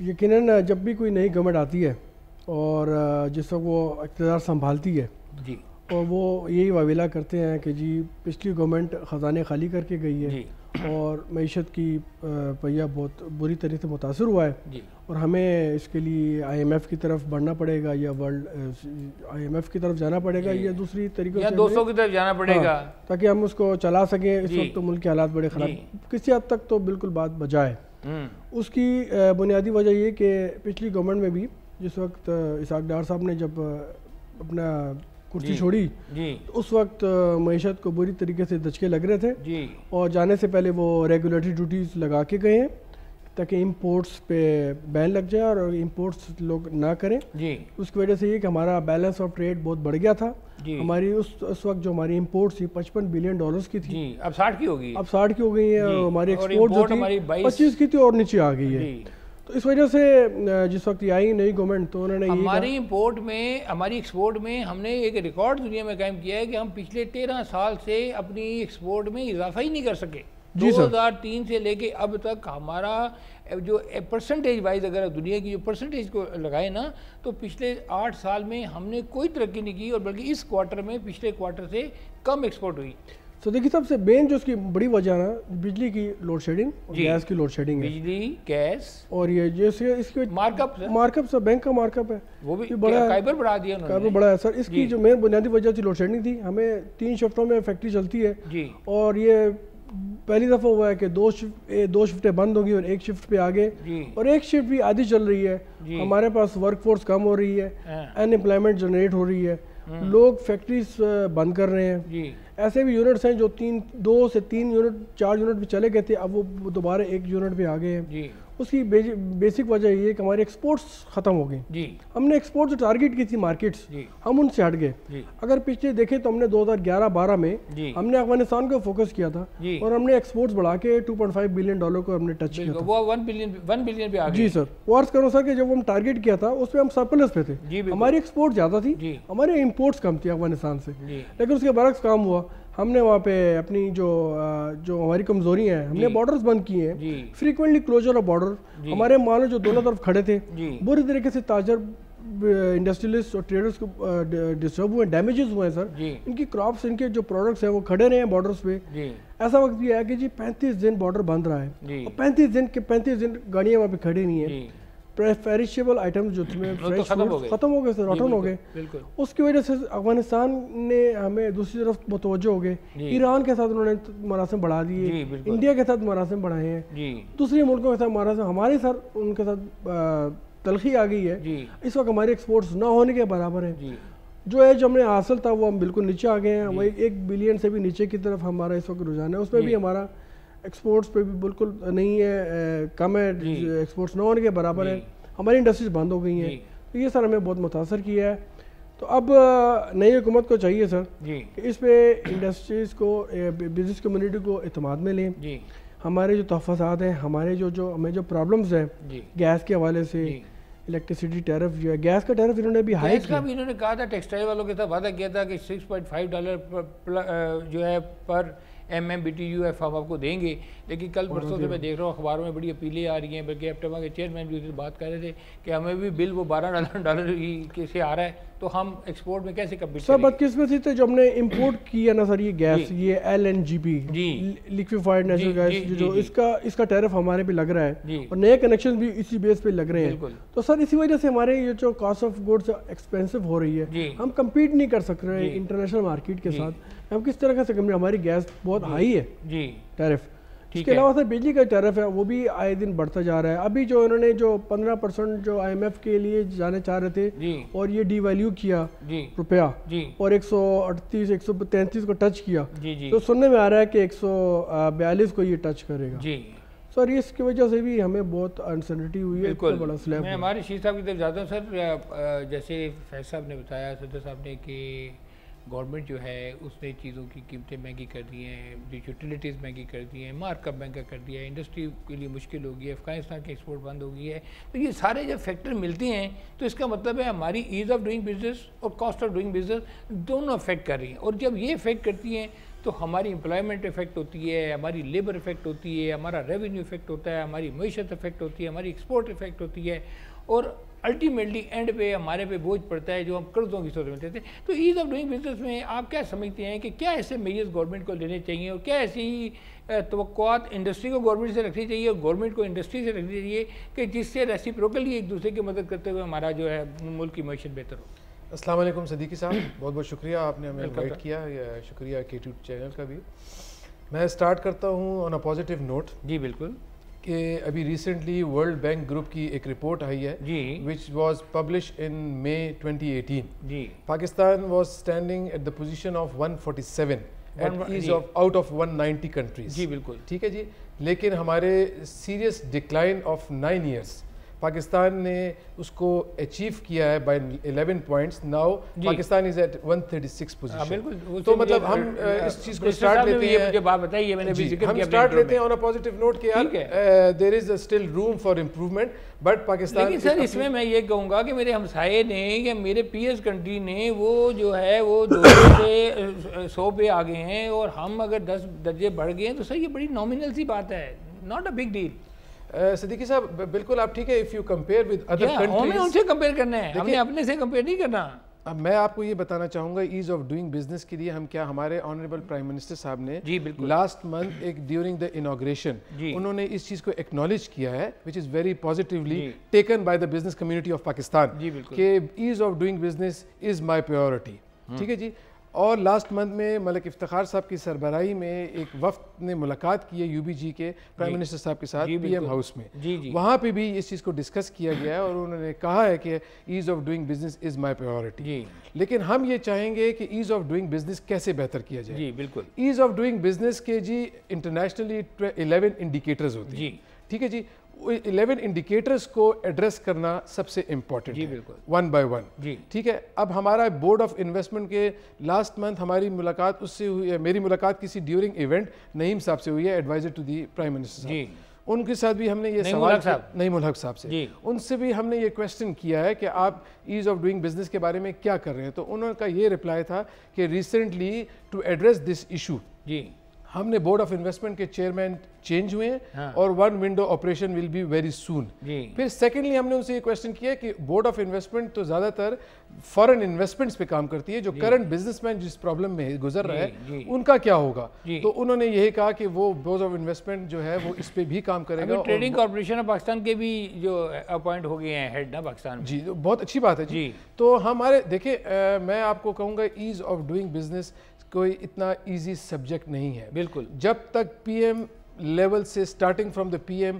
یقیناً جب بھی کوئی نئی گورنمنٹ آتی ہے اور جس وقت وہ اقتدار سنبھالتی ہے جی اور وہ یہی واویلا کرتے ہیں کہ جی پچھلی گورنمنٹ خزانے خالی کر کے گئی ہے جی اور معیشت کی پہیہ بہت بری طرح سے متاثر ہوا ہے جی اور ہمیں اس کے لیے آئی ایم ایف کی طرف بڑھنا پڑے گا یا ورلڈ آئی ایم ایف کی طرف جانا پڑے گا یا دوسری طریقوں یا سے دوستوں کی طرف جانا پڑے گا تاکہ ہم اس کو چلا سکیں. اس وقت تو ملک کے حالات بڑے خراب کسی حد تک تو بالکل بات بجا ہے. اس کی بنیادی وجہ یہ کہ پچھلی گورنمنٹ میں بھی جس وقت اسحاق ڈار صاحب نے جب اپنا کرسی چھوڑی اس وقت معیشت کو بری طریقے سے دھچکے لگ رہے تھے اور جانے سے پہلے وہ ریگولیٹری ڈیوٹیز لگا کے گئے ہیں تاکہ امپورٹس پہ بین لگ جائے اور امپورٹس لوگ نہ کریں. اس کی وجہ سے یہ کہ ہمارا بیلنس آف ٹریڈ بہت بڑھ گیا تھا. ہماری اس وقت جو ہماری امپورٹس تھی $55 بلین کی تھی, اب 60 کی ہو گئی, اب 60 کی ہو گئی ہیں اور ہماری ایکسپورٹ جو تھی 25 کی تھی اور نیچے آ گئی ہے. تو اس وجہ سے جس وقت یہ آئی نئی گورنمنٹ تو انہوں نے ہماری امپورٹ میں ہماری ایکسپورٹ میں ہم نے ایک ریکارڈ دنیا میں قائم کیا ہے کہ ہم پچھلے 13 سال سے اپنی ایکسپورٹ میں اضافہ ہی نہیں کر سکے. 2003 سے لے کے اب تک ہمارا جو پرسنٹیج وائز اگر دنیا کی جو پرسنٹیج کو لگائے نا تو پچھلے 8 سال میں ہم نے کوئی ترقی نہیں کی اور بلکہ اس کوارٹر میں پچھلے کوارٹر سے کم ایکسپورٹ ہوئی. تو دیکھیے سب سے مین جو اس کی بڑی وجہ نا بجلی کی لوڈ شیڈنگ اور گیس کی لوڈ شیڈنگ ہے. بجلی گیس اور یہ جیسے اس کی مارک اپ بینک کا مارک اپ ہے وہ بھی فائبر بڑھا دیا انہوں نے. فائبر بڑھا ہے سر. اس کی جو مین بنیادی وجہ تھی لوڈ شیڈنگ تھی. ہمیں 3 شفٹوں میں فیکٹری چلتی ہے اور یہ پہلی دفعہ ہوا ہے کہ 2 شفٹیں بند ہوگی اور 1 شفٹ پہ آگے اور 1 شفٹ بھی آدھی چل رہی ہے. ہمارے پاس ورک فورس کم ہو رہی ہے, ان امپلائمنٹ جنریٹ ہو رہی ہے, لوگ فیکٹریز بند کر رہے ہیں. ایسے بھی یونٹس ہیں جو 2 سے 3 یونٹ 4 یونٹ پہ چلے گئے تھے, اب وہ دوبارہ 1 یونٹ پہ آ گئے ہیں. اس کی بیسک وجہ یہ ہے کہ ہماری ایکسپورٹس ختم ہو گئی. ہم نے ایکسپورٹ جو ٹارگیٹ کی تھی مارکیٹس ہم ان سے ہٹ گئے. اگر پچھلے دیکھیں تو ہم نے 2011-12 میں ہم نے افغانستان کو فوکس کیا تھا اور ہم نے ایکسپورٹس بڑھا کے $2.5 بلین کو ہم نے ٹچ کیا تھا. وہ 1 بلین پہ آ گئے. جی سر. وارس کرو سر کہ جب ہم ٹارگیٹ کیا تھا اس پہ ہم سرپلس پہ تھے. ہماری ایکسپورٹ زیادہ تھی, ہمارے امپورٹس کم تھی افغانستان سے. لیکن اس کے برعکس کام ہوا. ہم نے وہاں پہ اپنی جو ہماری کمزوری ہیں ہم نے بارڈرز بند کیے ہیں. Frequently closer of border. ہمارے مال جو دونوں طرف کھڑے تھے بری طریقے سے تاجر انڈسٹریلسٹ اور ٹریڈرز کو ڈسٹرب ہوئے, ڈیمیجز ہوئے ہیں سر. ان کی کراپس ان کے جو پروڈکٹس ہیں وہ کھڑے رہے ہیں بارڈرز پہ. ایسا وقت بھی ہے کہ جی 35 دن بارڈر بند رہا ہے اور 35 دن گاڑیاں وہاں پہ کھڑی نہیں ہیں. پیریشیبل آئٹمز جو تھے ختم ہو گئے سر, روٹن ہو گئے. اس کی وجہ سے افغانستان نے ہمیں دوسری طرف متوجہ ہو گئے. ایران کے ساتھ انہوں نے مراسم بڑھا دیے, انڈیا کے ساتھ مراسم بڑھائے ہیں, دوسرے ملکوں کے ساتھ مراسم, ہمارے ساتھ ان کے ساتھ تلخی آ گئی ہے. اس وقت ہماری ایکسپورٹس نہ ہونے کے برابر ہیں. جو ایج ہم نے حاصل تھا وہ ہم بالکل نیچے آ گئے ہیں. وہ 1 بلین سے بھی نیچے کی طرف ہمارا اس وقت رجحان ہے. اس میں بھی ہمارا ایکسپورٹس پہ بھی بالکل نہیں ہے, کم ہے, ایکسپورٹس نہ ہونے کے برابر ہے. ہماری انڈسٹریز بند ہو گئی ہیں. تو یہ سر ہمیں بہت متاثر کیا ہے. تو اب نئی حکومت کو چاہیے سر کہ اس پہ انڈسٹریز کو بزنس کمیونٹی کو اعتماد میں لیں. ہمارے جو تحفظات ہیں, ہمارے ہمیں جو پرابلمز ہیں گیس کے حوالے سے, الیکٹریسٹی ٹیرف جو ہے, گیس کا ٹیرف انہوں نے بھی ہائی کیا. انہوں نے کہا تھا ٹیکسٹائل والوں کے ساتھ وعدہ کیا تھا کہ $6.5 جو ہے پر MMBTU ہم آپ کو دیں گے. لیکن کل پرسوں سے میں دیکھ رہا ہوں اخباروں میں بڑی اپیلیں آ رہی ہیں, بلکہ ایپٹما کے چیئرمین بھی بات کر رہے تھے کہ ہمیں بھی بل وہ $12 سے آ رہا ہے تو ہم ایکسپورٹ میں کیسے کمپیٹ کریں. سب بدقسمتی تھے جو ہم نے امپورٹ کیا نا سر یہ گیس, یہ LNGP لیکویفائڈ نیچرل گیس, جو اس کا ٹیرف ہمارے پہ لگ رہا ہے اور نئے کنیکشن بھی اسی بیس پہ لگ رہے ہیں. تو سر اسی وجہ سے ہمارے یہ جو کاسٹ آف گوڈس ایکسپینسو ہو رہی ہے, ہم کمپیٹ نہیں کر سک رہے انٹرنیشنل مارکیٹ کے ساتھ. ہم کس طرح سے ہماری گیس بہت ہائی ہے ٹیرف. اس کے علاوہ سر بجلی کا ٹیرف ہے وہ بھی آئے دن بڑھتا جا رہا ہے. ابھی جو انہوں نے جو 15% جو IMF کے لیے جانے چاہ رہے تھے اور یہ ڈی ویلیو کیا روپیہ اور 138 133 کو ٹچ کیا, تو سننے میں آ رہا ہے کہ 142 کو یہ ٹچ کرے گا. سر اس کی وجہ سے بھی ہمیں بہت انسرٹنٹی ہوئی ہے. اتنا بڑا سلیب. میں ہمارے شیخ صاحب کی طرف جاتا ہوں سر. جیسے فیض صاحب نے بتایا, صدر صاحب نے, کہ گورنمنٹ جو ہے اس نے چیزوں کی قیمتیں مہنگی کر دی ہیں, یوٹیلیٹیز مہنگی کر دی ہیں, مارک اپ مہنگا کر دیا ہے, انڈسٹری کے لیے مشکل ہو گئی ہے, افغانستان کی ایکسپورٹ بند ہو گئی ہے. تو یہ سارے جب فیکٹر ملتے ہیں تو اس کا مطلب ہے ہماری ایز آف ڈوئنگ بزنس اور کاسٹ آف ڈوئنگ بزنس دونوں افیکٹ کر رہی ہیں. اور جب یہ افیکٹ کرتی ہیں تو ہماری امپلائمنٹ افیکٹ ہوتی ہے, ہماری لیبر افیکٹ ہوتی ہے, ہمارا ریونیو افیکٹ ہوتا ہے, ہماری معیشت افیکٹ ہوتی ہے, ہماری ایکسپورٹ افیکٹ ہوتی ہے, اور الٹیمیٹلی اینڈ پہ ہمارے پہ بوجھ پڑتا ہے جو ہم قرضوں کی صورت میں دیتے ہیں. تو ایز آف ڈوئنگ بزنس میں آپ کیا سمجھتے ہیں کہ کیا ایسے میجرز گورنمنٹ کو لینے چاہیے, اور کیا ایسی توقعات انڈسٹری کو گورنمنٹ سے رکھنی چاہیے اور گورنمنٹ کو انڈسٹری سے رکھنی چاہیے کہ جس سے ریسیپروکلی ایک دوسرے کی مدد کرتے ہوئے ہمارا جو ہے ملک کی معیشت بہتر ہو؟ السلام علیکم صدیقی صاحب, بہت بہت شکریہ آپ نے ہمیں انوائٹ کیا, شکریہ K2 چینل کا بھی. میں اسٹارٹ کرتا ہوں آن اے پازیٹیو نوٹ. جی بالکل. کہ ابھی ریسنٹلی ورلڈ بینک گروپ کی ایک رپورٹ آئی ہے which was published in May 2018. جی. Pakistan was standing at the position of 147 out of 190 countries. جی بالکل. ٹھیک ہے جی. لیکن ہمارے serious decline of 9 years Pakistan نے اس کو اچیو کیا ہے by 11 points. Now Pakistan is at 136 position. تو مطلب ہم اس چیز کو اسٹارٹ لیتے ہیں, مجھے بات بتائیے, میں نے بھی ذکر کیا, ہم اسٹارٹ لیتے ہیں آن اے پازیٹیو نوٹ کہ یار there is still room for improvement, but Pakistan. لیکن سر اس میں یہ کہوں گا کہ میرے ہمسائے نے یا میرے پی ایس کنٹری نے وہ جو ہے وہ 200 سے 100 پہ آ گئے ہیں, اور ہم اگر 10 درجے بڑھ گئے ہیں تو سر یہ بڑی نامنل سی بات ہے, not a big deal. Siddiqui صاحب بالکل آپ ٹھیک ہے. If you compare with other countries, ہمیں ان سے کمپیئر کرنا ہے, ہم نے اپنے سے کمپیئر نہیں کرنا. اب میں آپ کو یہ بتانا چاہوں گا ایز آف ڈوئنگ بزنس کے لیے ہم کیا, ہمارے آنریبل پرائم منسٹر صاحب نے لاسٹ منتھ ایک ڈیورنگ دا انوگریشن انہوں نے اس چیز کو ایکنالج کیا ہے which is very positively taken by the business community of Pakistan کہ ease of doing business is my priority. ٹھیک ہے جی. اور لاسٹ منتھ میں ملک افتخار صاحب کی سربراہی میں ایک وفد نے ملاقات کی ہے یو بی جی کے پرائم منسٹر صاحب کے ساتھ پی ایم ہاؤس میں. وہاں پہ بھی اس چیز کو ڈسکس کیا گیا ہے اور انہوں نے کہا ہے کہ ease of doing business is my priority. لیکن ہم یہ چاہیں گے کہ ایز آف ڈوئنگ بزنس کیسے بہتر کیا جائے. جی بالکل. ایز آف ڈوئنگ بزنس کے جی انٹرنیشنلی 11 انڈیکیٹرز ہوتے ہیں. ٹھیک ہے جی. 11 انڈیکیٹرز کو ایڈریس کرنا سب سے امپورٹنٹ ہے, ون بائی ون. ٹھیک ہے. اب ہمارا بورڈ آف انویسٹمنٹ کے لاسٹ منتھ ہماری ملاقات اس سے ہوئی ہے, میری ملاقات کسی ڈیورنگ ایونٹ نعیم صاحب سے ہوئی ہے, adviser to the prime minister صاحب. ان کے ساتھ بھی ہم نے یہ سوال کیا, نعیم الحق صاحب سے, ان سے بھی ہم نے یہ کویسچن کیا ہے کہ آپ ایز آف ڈوئنگ بزنس کے بارے میں کیا کر رہے ہیں. تو انہوں کا یہ رپلائی تھا کہ recently to address this issue ہم نے بورڈ آف انویسٹمنٹ کے چیئرمین چینج ہوئے ہیں اور 1 window operation will be very soon. پھر سیکنڈلی ہم نے ان سے یہ کویسچن کیا کہ بورڈ آف انویسٹمنٹ تو زیادہ تر فارن انویسٹمنٹس پہ کام کرتی ہے, جو کرنٹ بزنس مین جس پرابلم میں گزر رہا ہے ان کا کیا ہوگا. تو انہوں نے یہی کہا کہ وہ بورڈ آف انویسٹمنٹ جو ہے وہ اس پہ بھی کام کرے گا. ٹریڈنگ کارپوریشن آف پاکستان کے بھی جو اپوائنٹ ہو گئے ہیں ہیڈ نا پاکستان. جی بہت اچھی بات ہے جی. تو ہمارے دیکھیں میں آپ کو کہوں گا ایز آف ڈوئنگ بزنس کوئی اتنا ایزی سبجیکٹ نہیں ہے. بالکل. جب تک پی ایم لیول سے starting from the P M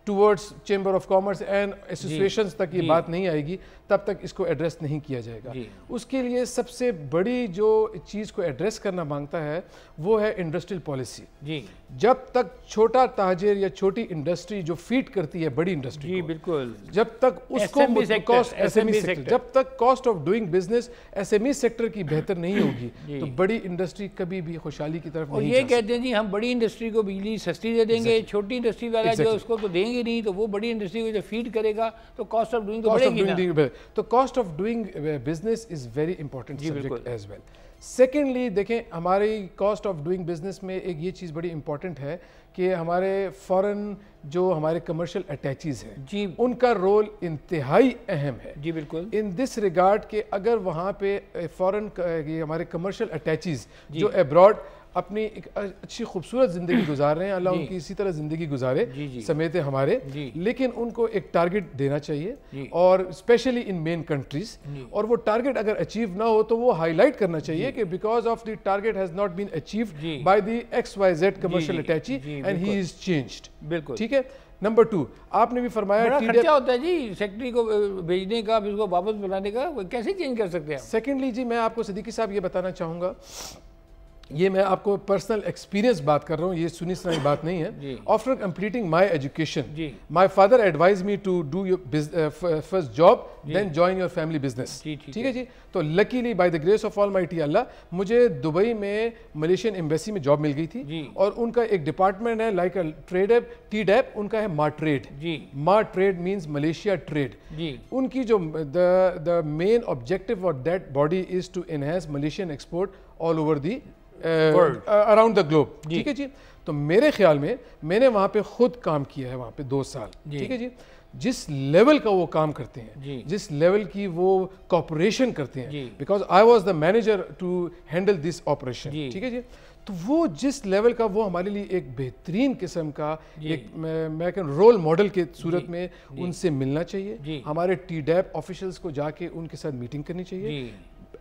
towards chamber of commerce and associations تک یہ بات نہیں آئے گی تب تک اس کو ایڈریس نہیں کیا جائے گا. اس کے لیے سب سے بڑی جو چیز کو ایڈریس کرنا مانگتا ہے وہ ہے انڈسٹریل پالیسی. جب تک چھوٹا تاجر یا چھوٹی انڈسٹری جو فیڈ کرتی ہے بڑی انڈسٹری, بالکل, جب تک اس کو جب تک cost of doing business S M E sector کی بہتر نہیں ہوگی تو بڑی انڈسٹری کبھی بھی خوشحالی کی طرف نہیں. یہ کہتے ہیں جی ہم بڑی انڈسٹری کو بجلی سستی دے دیں گے, چھوٹی انڈسٹری والا جو اس کو تو دیں گے نہیں, تو وہ بڑی انڈسٹری کو جو فیڈ کرے گا تو کاسٹ آف ڈوئنگ تو بڑھے گی نا. تو cost of doing business is very important subject as well. Secondly دیکھیں ہماری کاسٹ آف ڈوئنگ بزنس میں ایک یہ چیز بڑی امپورٹنٹ ہے کہ ہمارے فورن جو ہمارے کمرشل اٹیچیز ہیں ان کا رول انتہائی اہم ہے. جی بالکل. ان دس ریگارڈ کہ اگر وہاں پہ فورن ہمارے کمرشل اٹیچیز جو ابراڈ اپنی ایک اچھی خوبصورت زندگی گزار رہے ہیں, اللہ ان کی اسی طرح زندگی گزارے سمیت ہمارے, لیکن ان کو ایک ٹارگٹ دینا چاہیے اور اسپیشلی ان مین کنٹریز, اور وہ ٹارگٹ اگر اچیو نہ ہو تو وہ ہائی لائٹ کرنا چاہیے کہ because of the target has not been achieved by the XYZ commercial attaché and he is changed. بالکل ٹھیک ہے. نمبر 2 آپ نے بھی فرمایا بڑا خرچہ ہوتا ہے جی سیکٹری کو بھیجنے کا, اس کو واپس بلانے کا, کیسے چینج کر سکتے ہیں. سیکنڈلی جی میں آپ کو صدیقی صاحب یہ بتانا چاہوں گا, یہ میں آپ کو پرسنل ایکسپیرینس بات کر رہا ہوں, یہ سنی سنائی بات نہیں ہے. After completing my education my father advise me to do your first job then join your family business. ٹھیک ہے جی. تو luckily by the grace of almighty Allah مجھے دبئی میں ملیشین ایمبیسی میں جاب مل گئی تھی, اور ان کا ایک ڈپارٹمنٹ ہے لائک ٹریڈ ایپ ٹی ڈیپ, ان کا ہے MATRADE. MATRADE means Malaysia trade. ان کی جو the main objective of that body is to enhance Malaysian export all over the around the globe. ٹھیک ہے جی. تو میرے خیال میں میں نے وہاں پہ خود کام کیا ہے وہاں پہ 2 سال. ٹھیک ہے جی. جس لیول کا وہ کام کرتے ہیں, جس لیول کی وہ کوپریشن کرتے ہیں, because I was the manager to handle this operation. ٹھیک ہے جی. تو وہ جس لیول کا وہ ہمارے لیے ایک بہترین قسم کا ایک میں کہ رول ماڈل کے صورت میں ان سے ملنا چاہیے. ہمارے ٹی ڈیپ آفیشلز کو جا کے ان کے ساتھ میٹنگ کرنی چاہیے.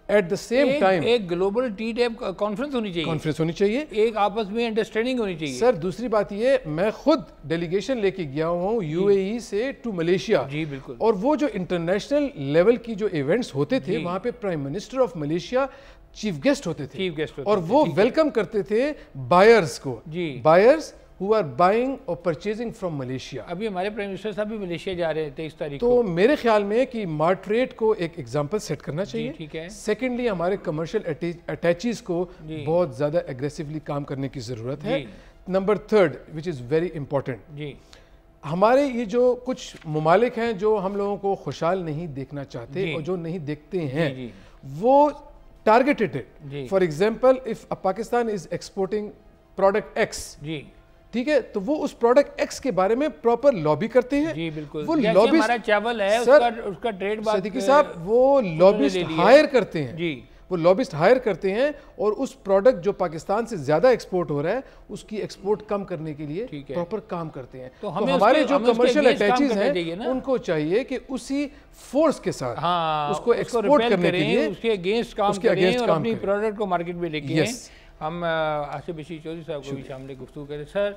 ایٹ دا سیم ٹائم ایک گلوبل ٹی ڈیپ کانفرنس ہونی چاہیے, ایک آپس میں انڈرسٹینڈنگ ہونی چاہیے. سر دوسری بات یہ, میں خود ڈیلیگیشن لے کے گیا ہوں یو اے ای سے ٹو ملیشیا. جی بالکل. اور وہ جو انٹرنیشنل لیول کی جو ایونٹس ہوتے تھے وہاں پہ prime minister of Malaysia chief guest ہوتے تھے, اور وہ ویلکم کرتے تھے بائرز کو. Buyers who are buying or purchasing from Malaysia. ابھی ہمارے پرائم منسٹر صاحب بھی ملیشیا جا رہے تھے 23 تاریخ کو. تو میرے خیال میں کہ مارٹریٹ کو ایک ایگزامپل سیٹ کرنا چاہیے. سیکنڈلی ہمارے کمرشل اٹیچیز کو بہت زیادہ ایگریسولی کام کرنے کی ضرورت ہے. Number 3 which is very important, ہمارے یہ جو کچھ ممالک ہیں جو ہم لوگوں کو خوشحال نہیں دیکھنا چاہتے اور جو نہیں دیکھتے ہیں, وہ targeted it. For example, if Pakistan is exporting product X, ٹھیک ہے, تو وہ اس پروڈکٹ ایکس کے بارے میں پراپر لابی کرتے ہیں. جی بالکل. وہ ہمارا چاول ہے اس کا ٹریڈ مارک صدیقی صاحب وہ لابسٹ ہائر کرتے ہیں. جی وہ لابسٹ ہائر کرتے ہیں اور اس پروڈکٹ جو پاکستان سے زیادہ ایکسپورٹ ہو رہا ہے اس کی ایکسپورٹ کم کرنے کے لیے پراپر کام کرتے ہیں. تو ہمارے جو کمرشل اٹیچیز ہیں ان کو چاہیے کہ اسی فورس کے ساتھ اس کو ایکسپورٹ کرنے کے لیے اس کے اگینسٹ کام کریں اور اپنی پروڈکٹ کو مارکیٹ میں لے کے آئیں. ہم آصف بشیر چودھری صاحب کو بھی شامل گفتگو کریں. سر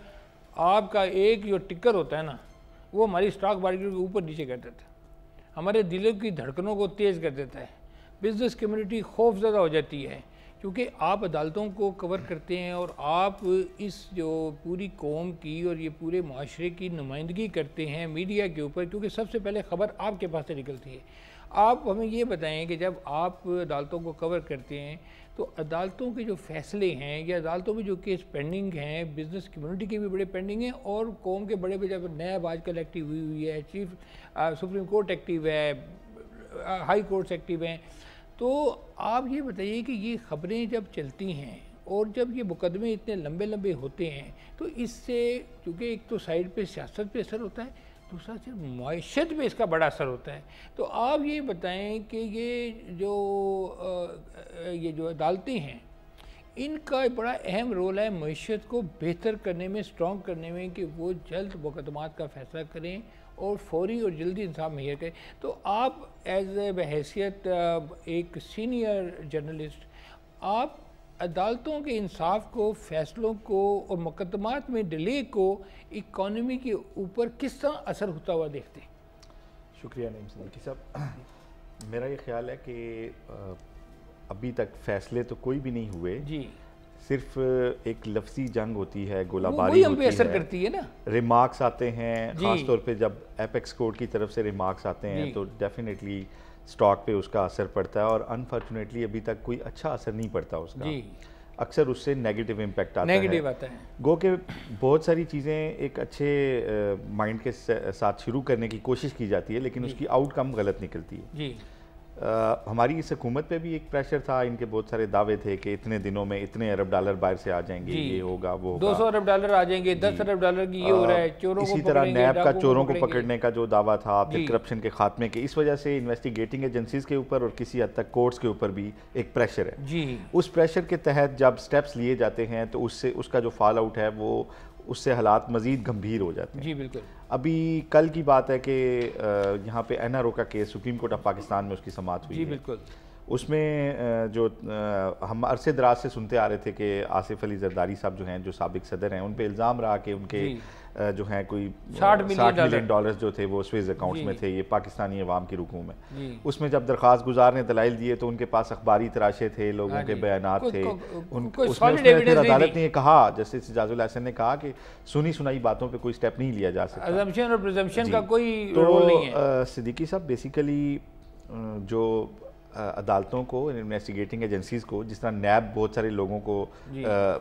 آپ کا ایک جو ٹکر ہوتا ہے نا, وہ ہماری اسٹاک مارکیٹ کے اوپر نیچے کر دیتا ہے, ہمارے دلوں کی دھڑکنوں کو تیز کر دیتا ہے. بزنس کمیونٹی خوف زدہ ہو جاتی ہے کیونکہ آپ عدالتوں کو کور کرتے ہیں اور آپ اس جو پوری قوم کی اور یہ پورے معاشرے کی نمائندگی کرتے ہیں میڈیا کے اوپر, کیونکہ سب سے پہلے خبر آپ کے پاس سے نکلتی ہے. آپ ہمیں یہ بتائیں کہ جب آپ عدالتوں کو کور کرتے ہیں تو عدالتوں کے جو فیصلے ہیں یا عدالتوں میں جو کیس پینڈنگ ہیں, بزنس کمیونٹی کے بھی بڑے پینڈنگ ہیں اور قوم کے بڑے جب نیب آج کل ایکٹیو ہوئی ہے, چیف سپریم کورٹ ایکٹیو ہے, ہائی کورٹس ایکٹیو ہیں, تو آپ یہ بتائیے کہ یہ خبریں جب چلتی ہیں اور جب یہ مقدمے اتنے لمبے لمبے ہوتے ہیں تو اس سے چونکہ ایک تو سائڈ پہ سیاست پہ اثر ہوتا ہے, دوسرا صرف معیشت پہ اس کا بڑا اثر ہوتا ہے. تو آپ یہ بتائیں کہ یہ جو عدالتیں ہیں ان کا بڑا اہم رول ہے معیشت کو بہتر کرنے میں, اسٹرانگ کرنے میں, کہ وہ جلد مقدمات کا فیصلہ کریں اور فوری اور جلدی انصاف مہیا کریں. تو آپ ایز اے بحیثیت ایک سینئر جرنلسٹ, آپ عدالتوں کے انصاف کو, فیصلوں کو اور مقدمات میں ڈیلے کو اکانومی کے اوپر کس طرح اثر ہوتا ہوا دیکھتے ہیں؟ شکریہ نعیم صدیقی صاحب. میرا یہ خیال ہے کہ ابھی تک فیصلے تو کوئی بھی نہیں ہوئے, جی صرف ایک لفظی جنگ ہوتی ہے, گولہ باری ہوتی ہے, اثر کرتی ہے نا, ریمارکس آتے ہیں, خاص طور پہ جب ایپیکس کورٹ کی طرف سے ریمارکس آتے ہیں تو ڈیفینیٹلی سٹاک پہ اس کا اثر پڑتا ہے, اور انفارچونیٹلی ابھی تک کوئی اچھا اثر نہیں پڑتا اس کا, اکثر اس سے نیگیٹو امپیکٹ آتا ہے. گو کہ بہت ساری چیزیں ایک اچھے مائنڈ کے ساتھ شروع کرنے کی کوشش کی جاتی ہے لیکن اس کی آؤٹ کم غلط نکلتی ہے. ہماری اس حکومت پہ بھی ایک پریشر تھا, ان کے بہت سارے دعوے تھے کہ اتنے دنوں میں اتنے ارب ڈالر باہر سے آ جائیں گے, یہ ہوگا وہ ہوگا, 200 ارب ڈالر آ جائیں گے, 10 ارب ڈالر کی یہ ہو رہا ہے, چوروں کو اسی طرح نیب کا چوروں کو پکڑنے کا جو دعویٰ تھا, پھر کرپشن کے خاتمے کے, اس وجہ سے انویسٹیگیٹنگ ایجنسیز کے اوپر اور کسی حد تک کورٹس کے اوپر بھی ایک پریشر ہے. اس پریشر کے تحت جب سٹیپس لیے جاتے ہیں تو اس کا جو فال آؤٹ ہے وہ اس سے حالات مزید گمبھیر ہو جاتے ہیں. جی بالکل. ابھی کل کی بات ہے کہ یہاں پہ این آر او کا case supreme court of Pakistan میں اس کی سماعت ہوئی. جی بالکل. اس میں جو ہم عرصے دراز سے سنتے آ رہے تھے کہ آصف علی زرداری صاحب جو ہیں, جو سابق صدر ہیں, ان پہ الزام رہا کہ ان کے جو ہیں کوئی 60 ملین ڈالرز جو تھے وہ سویز اکاؤنٹس میں تھے, یہ پاکستانی عوام کی رقوم ہے. اس میں جب درخواست گزار نے دلائل دیے تو ان کے پاس اخباری تراشے تھے, لوگوں کے بیانات تھے, اس میں پھر عدالت نے یہ کہا, جسٹس اعجاز اللہ احسن نے کہا کہ سنی سنائی باتوں پہ کوئی سٹیپ نہیں لیا جا سکتا, اسمپشن اور پریزمپشن کا کوئی رول نہیں ہے. صدیقی صاحب بیسیکلی جو عدالتوں کو, انویسٹیگیٹنگ ایجنسیز کو, جس طرح نیب بہت سارے لوگوں کو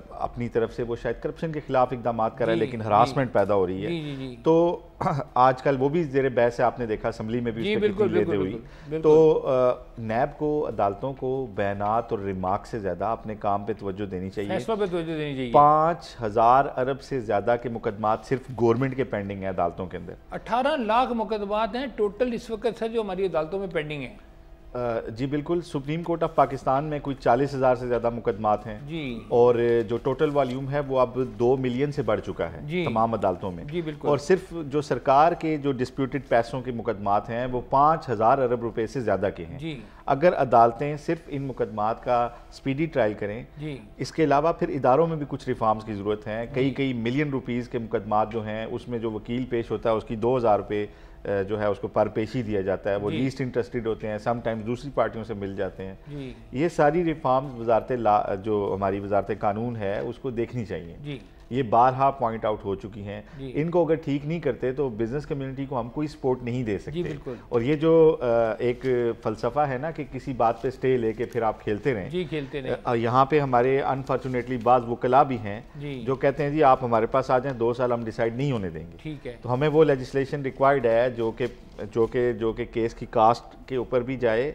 اپنی طرف سے وہ شاید کرپشن کے خلاف اقدامات کر رہا ہے لیکن ہراسمنٹ پیدا ہو رہی ہے, تو آج کل وہ بھی زیر بحث ہے, آپ نے دیکھا اسمبلی میں بھی اس پہ کتنی لیتے ہوئی. تو نیب کو, عدالتوں کو بیانات اور ریمارک سے زیادہ اپنے کام پہ توجہ دینی چاہیے. 5,000 ارب سے زیادہ کے مقدمات صرف گورنمنٹ کے پینڈنگ ہیں عدالتوں کے اندر. 18 لاکھ مقدمات ہیں ٹوٹل اس وقت سر جو ہماری عدالتوں میں پینڈنگ ہیں. جی بالکل, سپریم کورٹ آف پاکستان میں کوئی 40,000 سے زیادہ مقدمات ہیں جی, اور جو ٹوٹل والیوم ہے وہ اب 2 ملین سے بڑھ چکا ہے جی تمام عدالتوں میں جی بالکل. اور صرف جو سرکار کے جو ڈسپیوٹڈ پیسوں کے مقدمات ہیں وہ 5,000 ارب روپے سے زیادہ کے ہیں جی. اگر عدالتیں صرف ان مقدمات کا سپیڈی ٹرائل کریں جی, اس کے علاوہ پھر اداروں میں بھی کچھ ریفارمز کی ضرورت ہے. کئی ملین روپیز کے مقدمات جو ہیں اس میں جو وکیل پیش ہوتا ہے اس کی 2,000 روپے جو ہے اس کو پر پیشی دیا جاتا ہے, وہ لیسٹ انٹرسٹڈ ہوتے ہیں, سم ٹائمز دوسری پارٹیوں سے مل جاتے ہیں. یہ ساری ریفارمز وزارت جو ہماری وزارت قانون ہے اس کو دیکھنی چاہیے. یہ بارہا پوائنٹ آؤٹ ہو چکی ہیں. ان کو اگر ٹھیک نہیں کرتے تو بزنس کمیونٹی کو ہم کوئی سپورٹ نہیں دے سکتے. اور یہ جو ایک فلسفہ ہے نا کہ کسی بات پہ سٹے لے کے پھر آپ کھیلتے رہیں, یہاں پہ ہمارے انفارچونیٹلی بعض وکلاء بھی ہیں جو کہتے ہیں جی آپ ہمارے پاس آ جائیں, 2 سال ہم ڈیسائیڈ نہیں ہونے دیں گے. تو ہمیں وہ لیجسلیشن ریکوائرڈ ہے جو کہ کیس کی کاسٹ کے اوپر بھی جائے,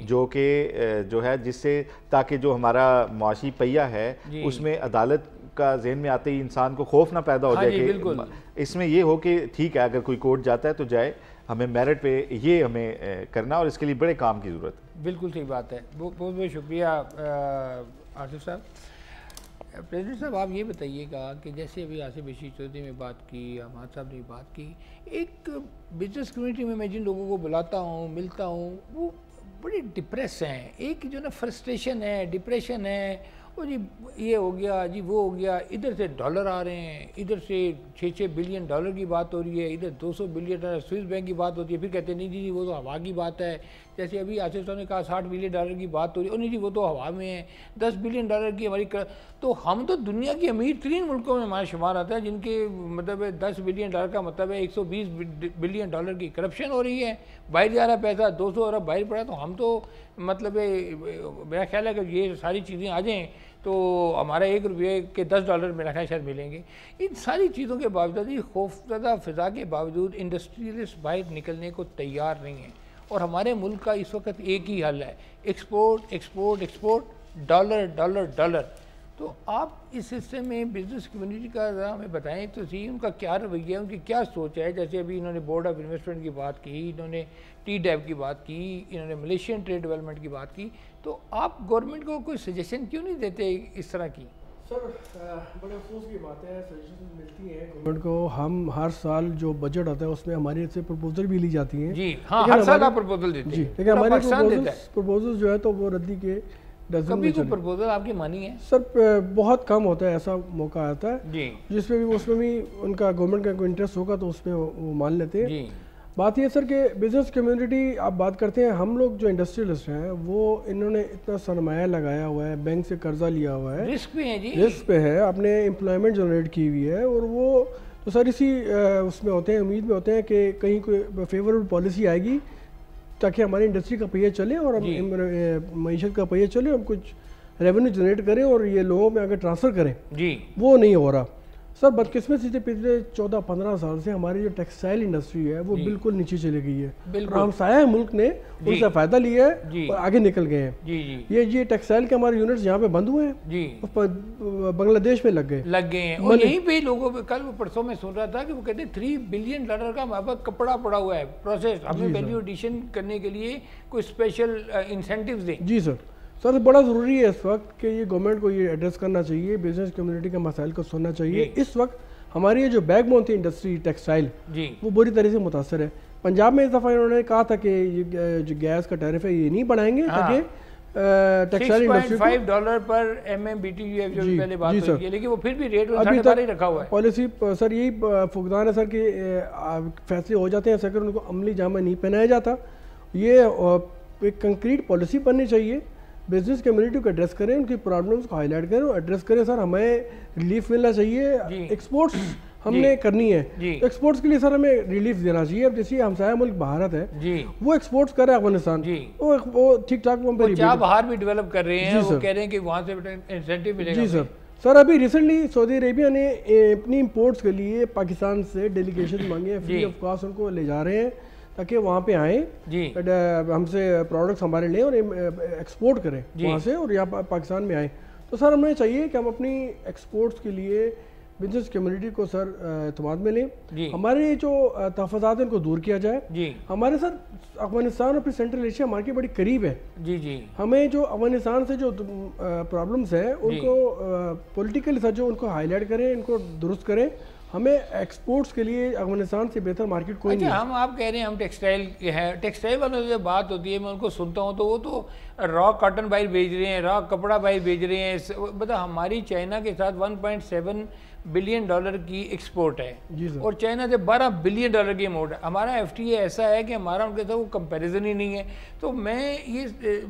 جو ہے جس سے تاکہ جو ہمارا معاشی پہیہ ہے اس میں عدالت کا ذہن میں آتے ہی انسان کو خوف نہ پیدا ہو جائے کہ اس میں یہ ہو کہ ٹھیک ہے اگر کوئی کورٹ جاتا ہے تو جائے, ہمیں میرٹ پہ یہ ہمیں کرنا, اور اس کے لیے بڑے کام کی ضرورت ہے. بالکل صحیح بات ہے. بہت بہت شکریہ آصف صاحب. پریزیڈنٹ صاحب آپ یہ بتائیے گا کہ جیسے ابھی آصف بشیر چودھری نے بات کی, احمد صاحب نے بات کی, ایک بزنس کمیونٹی میں جن لوگوں کو بلاتا ہوں ملتا ہوں وہ بڑے ڈپریس ہیں. ایک جو نا فرسٹریشن ہے, ڈپریشن ہے, وہ جی یہ ہو گیا جی وہ ہو گیا, ادھر سے ڈالر آ رہے ہیں, ادھر سے 6 بلین ڈالر کی بات ہو رہی ہے, ادھر 200 بلین ڈالر سوئس بینک کی بات ہوتی ہے, پھر کہتے ہیں نہیں جی وہ تو ہوا کی بات ہے. جیسے ابھی آصف صاحب نے کہا 60 بلین ڈالر کی بات ہو رہی ہے, اور نہیں جی وہ تو ہوا میں ہے. 10 بلین ڈالر کی ہماری تو ہم تو دنیا کے امیر ترین ملکوں میں ہمارا شمار آتا ہے جن کے مطلب 10 بلین ڈالر کا مطلب ہے 120 بلین ڈالر کی کرپشن ہو رہی ہے, باہر جا رہا ہے پیسہ, 200 ارب باہر پڑا. تو ہم تو مطلب میرا خیال ہے کہ یہ ساری چیزیں آ جائیں تو ہمارا 1 روپے کے 10 ڈالر میرا خیال شاید ملیں گے. ان ساری چیزوں کے باوجود ہی خوفزدہ فضا کے باوجود انڈسٹریلسٹ باہر نکلنے کو تیار نہیں ہیں, اور ہمارے ملک کا اس وقت ایک ہی حل ہے, export export export, dollar dollar dollar. تو آپ اس سسٹم میں بزنس کمیونٹی کا ذرا ہمیں بتائیں تو صحیح, ان کا کیا رویہ ہے, ان کی کیا سوچ ہے. جیسے ابھی انہوں نے بورڈ آف انویسٹمنٹ کی بات کی, انہوں نے ٹی ڈیب کی بات کی, انہوں نے ملیشین ٹریڈ ڈیولپمنٹ کی بات کی, تو آپ گورنمنٹ کو کوئی سجیشن کیوں نہیں دیتے اس طرح کی؟ سر بڑے افسوس کی بات ہے, سجیشن ملتی ہیں گورنمنٹ کو. ہم ہر سال جو بجٹ آتا ہے اس میں ہماری سے پرپوزل بھی لی جاتی ہیں. جی ہاں, ہر سال آپ پرپوزل دیتے ہیں. جی لیکن ہمارے پرپوزل جو ہے تو وہ ردی کے کبھی کوئی پرپوزل آپ کی مانی ہے؟ سر بہت کم ہوتا ہے, ایسا موقع آتا ہے جی جس میں بھی اس میں بھی ان کا گورنمنٹ کا کوئی انٹرسٹ ہوگا تو اس میں وہ مان لیتے ہیں. جی بات یہ سر کہ بزنس کمیونٹی آپ بات کرتے ہیں, ہم لوگ جو انڈسٹریلسٹ ہیں وہ انہوں نے اتنا سرمایہ لگایا ہوا ہے, بینک سے قرضہ لیا ہوا ہے, رسک پہ ہے, جی رسک پہ ہے, آپ نے امپلائمنٹ جنریٹ کی ہوئی ہے, اور وہ تو سر اسی اس میں ہوتے ہیں, امید میں ہوتے ہیں کہ کہیں کوئی فیوریبل پالیسی آئے گی تاکہ ہماری انڈسٹری کا پہیہ چلے اور معیشت کا پہیہ چلے, ہم کچھ ریونیو جنریٹ کریں اور یہ لوگوں میں اگر ٹرانسفر کریں. جی وہ نہیں ہو رہا. سر بدقسمتی سے پچھلے 14-15 سال سے ہماری جو ٹیکسٹائل انڈسٹری ہے وہ بالکل نیچے چلی گئی ہے. ہمسایہ ملک نے ان سے فائدہ لیا ہے اور آگے نکل گئے ہیں. یہ ٹیکسٹائل کے ہمارے یونٹس یہاں پہ بند ہوئے ہیں, بنگلہ دیش میں لگ گئے ہیں, اور یہیں پہ لوگوں پہ کل پرسوں میں سن رہا تھا کہ وہ کہتے ہیں 3 بلین ڈالر کا ہمارے پاس کپڑا پڑا ہوا ہے پروسیس, ہمیں ویلیو ایڈیشن کرنے کے لیے کوئی اسپیشل انسینٹیوز دیں. جی سر بڑا ضروری ہے اس وقت کہ یہ گورنمنٹ کو یہ ایڈریس کرنا چاہیے, بزنس کمیونٹی کے مسائل کو سننا چاہیے. اس وقت ہماری یہ جو بیک بون تھی انڈسٹری ٹیکسٹائل وہ بری طرح سے متاثر ہے. پنجاب میں اس دفعہ انہوں نے کہا تھا کہ یہ جو گیس کا ٹیرف ہے یہ نہیں بڑھائیں گے تاکہ ٹیکسٹائل انڈسٹری $6.5 پر MMBTU جو پہلے بات ہوئی ہے, لیکن وہ پھر بھی ریٹ 12.5 ہی رکھا ہوا ہے. پالیسی سر یہی فقدان ہے سر کہ فیصلے ہو جاتے ہیں سر, ان کو عملی جامہ نہیں پہنایا جاتا. یہ ایک کنکریٹ پالیسی بننی چاہیے, بزنس کمیونٹی کو ایڈریس کریں, ان کی پرابلمس کو ہائی لائٹ کریں اور ایڈریس کریں. سر ہمیں ریلیف ملنا چاہیے, ایکسپورٹس ہم نے کرنی ہے. ایکسپورٹس کے لیے سر ہمیں ریلیف دینا چاہیے. اب جیسے ہمسایہ ملک بھارت ہے وہ ایکسپورٹس کر رہا ہے افغانستان, وہ ٹھیک ٹھاک باہر بھی ڈیولپ کر رہے ہیں, وہ کہہ رہے ہیں کہ وہاں سے انسینٹیو ملے گا. جی سر. سر ابھی ریسنٹلی سعودی عربیہ نے اپنی امپورٹس کے لیے پاکستان سے ڈیلیگیشن مانگے, فری آف کاسٹ ان کو لے جا رہے ہیں تاکہ وہاں پہ آئیں, ہم سے پروڈکٹس ہمارے لیں اور ایکسپورٹ کریں وہاں سے اور یہاں پاکستان میں آئیں. تو سر ہمیں چاہیے کہ ہم اپنی ایکسپورٹس کے لیے بزنس کمیونٹی کو سر اعتماد میں لیں, ہمارے جو تحفظات ہیں ان کو دور کیا جائے. ہمارے سر افغانستان اور پھر سینٹرل ایشیا ہمارے بڑی قریب ہے. ہمیں جو افغانستان سے جو پرابلمس ہیں ان کو پولیٹیکل سر جو ان کو ہائی لائٹ کریں, ان کو درست کریں. ہمیں ایکسپورٹس کے لیے افغانستان سے بہتر مارکیٹ کوئی نہیں. ہم آپ کہہ رہے ہیں ہم ٹیکسٹائل ہے, ٹیکسٹائل والوں سے بات ہوتی ہے, میں ان کو سنتا ہوں تو وہ تو را کاٹن باہر بھیج رہے ہیں, را کپڑا باہر بھیج رہے ہیں. بتا ہماری چائنا کے ساتھ 1.7 بلین ڈالر کی ایکسپورٹ ہے اور چائنا سے 12 بلین ڈالر کی اماؤنٹ ہے. ہمارا ایف ٹی اے ایسا ہے کہ ہمارا ان کے ساتھ وہ کمپیریزن ہی نہیں ہے. تو میں یہ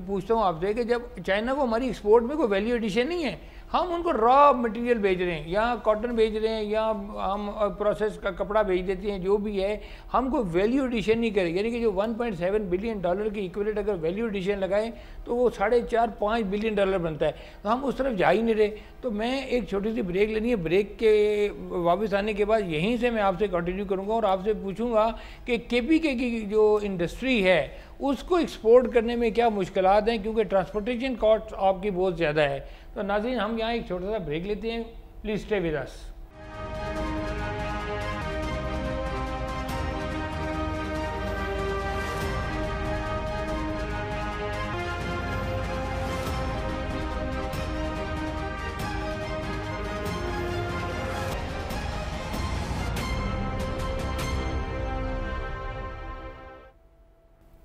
پوچھتا ہوں آپ سے کہ جب چائنا کو ہماری ایکسپورٹ میں کوئی ویلیو ایڈیشن نہیں ہے, ہم ان کو را مٹیریل بھیج رہے ہیں یا کاٹن بھیج رہے ہیں یا ہم پروسیس کا کپڑا بھیج دیتے ہیں, جو بھی ہے ہم کو ویلیو ایڈیشن نہیں کریں. یعنی کہ جو 1.7 بلین ڈالر کی ایکویلنٹ اگر ویلیو ایڈیشن لگائیں تو وہ 4.5-5 بلین ڈالر بنتا ہے. تو ہم اس طرف جا ہی نہیں رہے. تو میں ایک چھوٹی سی بریک لینی ہے, بریک کے واپس آنے کے بعد یہیں سے میں آپ سے کنٹینیو کروں گا اور آپ سے پوچھوں گا کہ کے پی کے کی جو انڈسٹری ہے اس کو ایکسپورٹ کرنے میں کیا مشکلات ہیں, کیونکہ ٹرانسپورٹیشن کاسٹ آپ کی بہت زیادہ ہے. تو ناظرین ہم یہاں ایک چھوٹا سا بریک لیتے ہیں, پلیز اسٹے ود اس.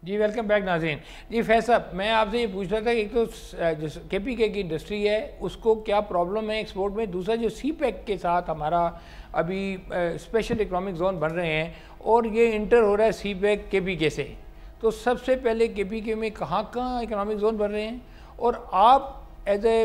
جی ویلکم بیک ناظرین. جی فیض صاحب, میں آپ سے یہ پوچھ رہا تھا کہ ایک تو کے پی کے کی انڈسٹری ہے اس کو کیا پرابلم ہے ایکسپورٹ میں, دوسرا جو سی پیک کے ساتھ ہمارا ابھی اسپیشل اکنامک زون بن رہے ہیں اور یہ انٹر ہو رہا ہے سی پیک کے پی کے سے, تو سب سے پہلے کے پی کے میں کہاں اکنامک زون بن رہے ہیں, اور آپ ایز اے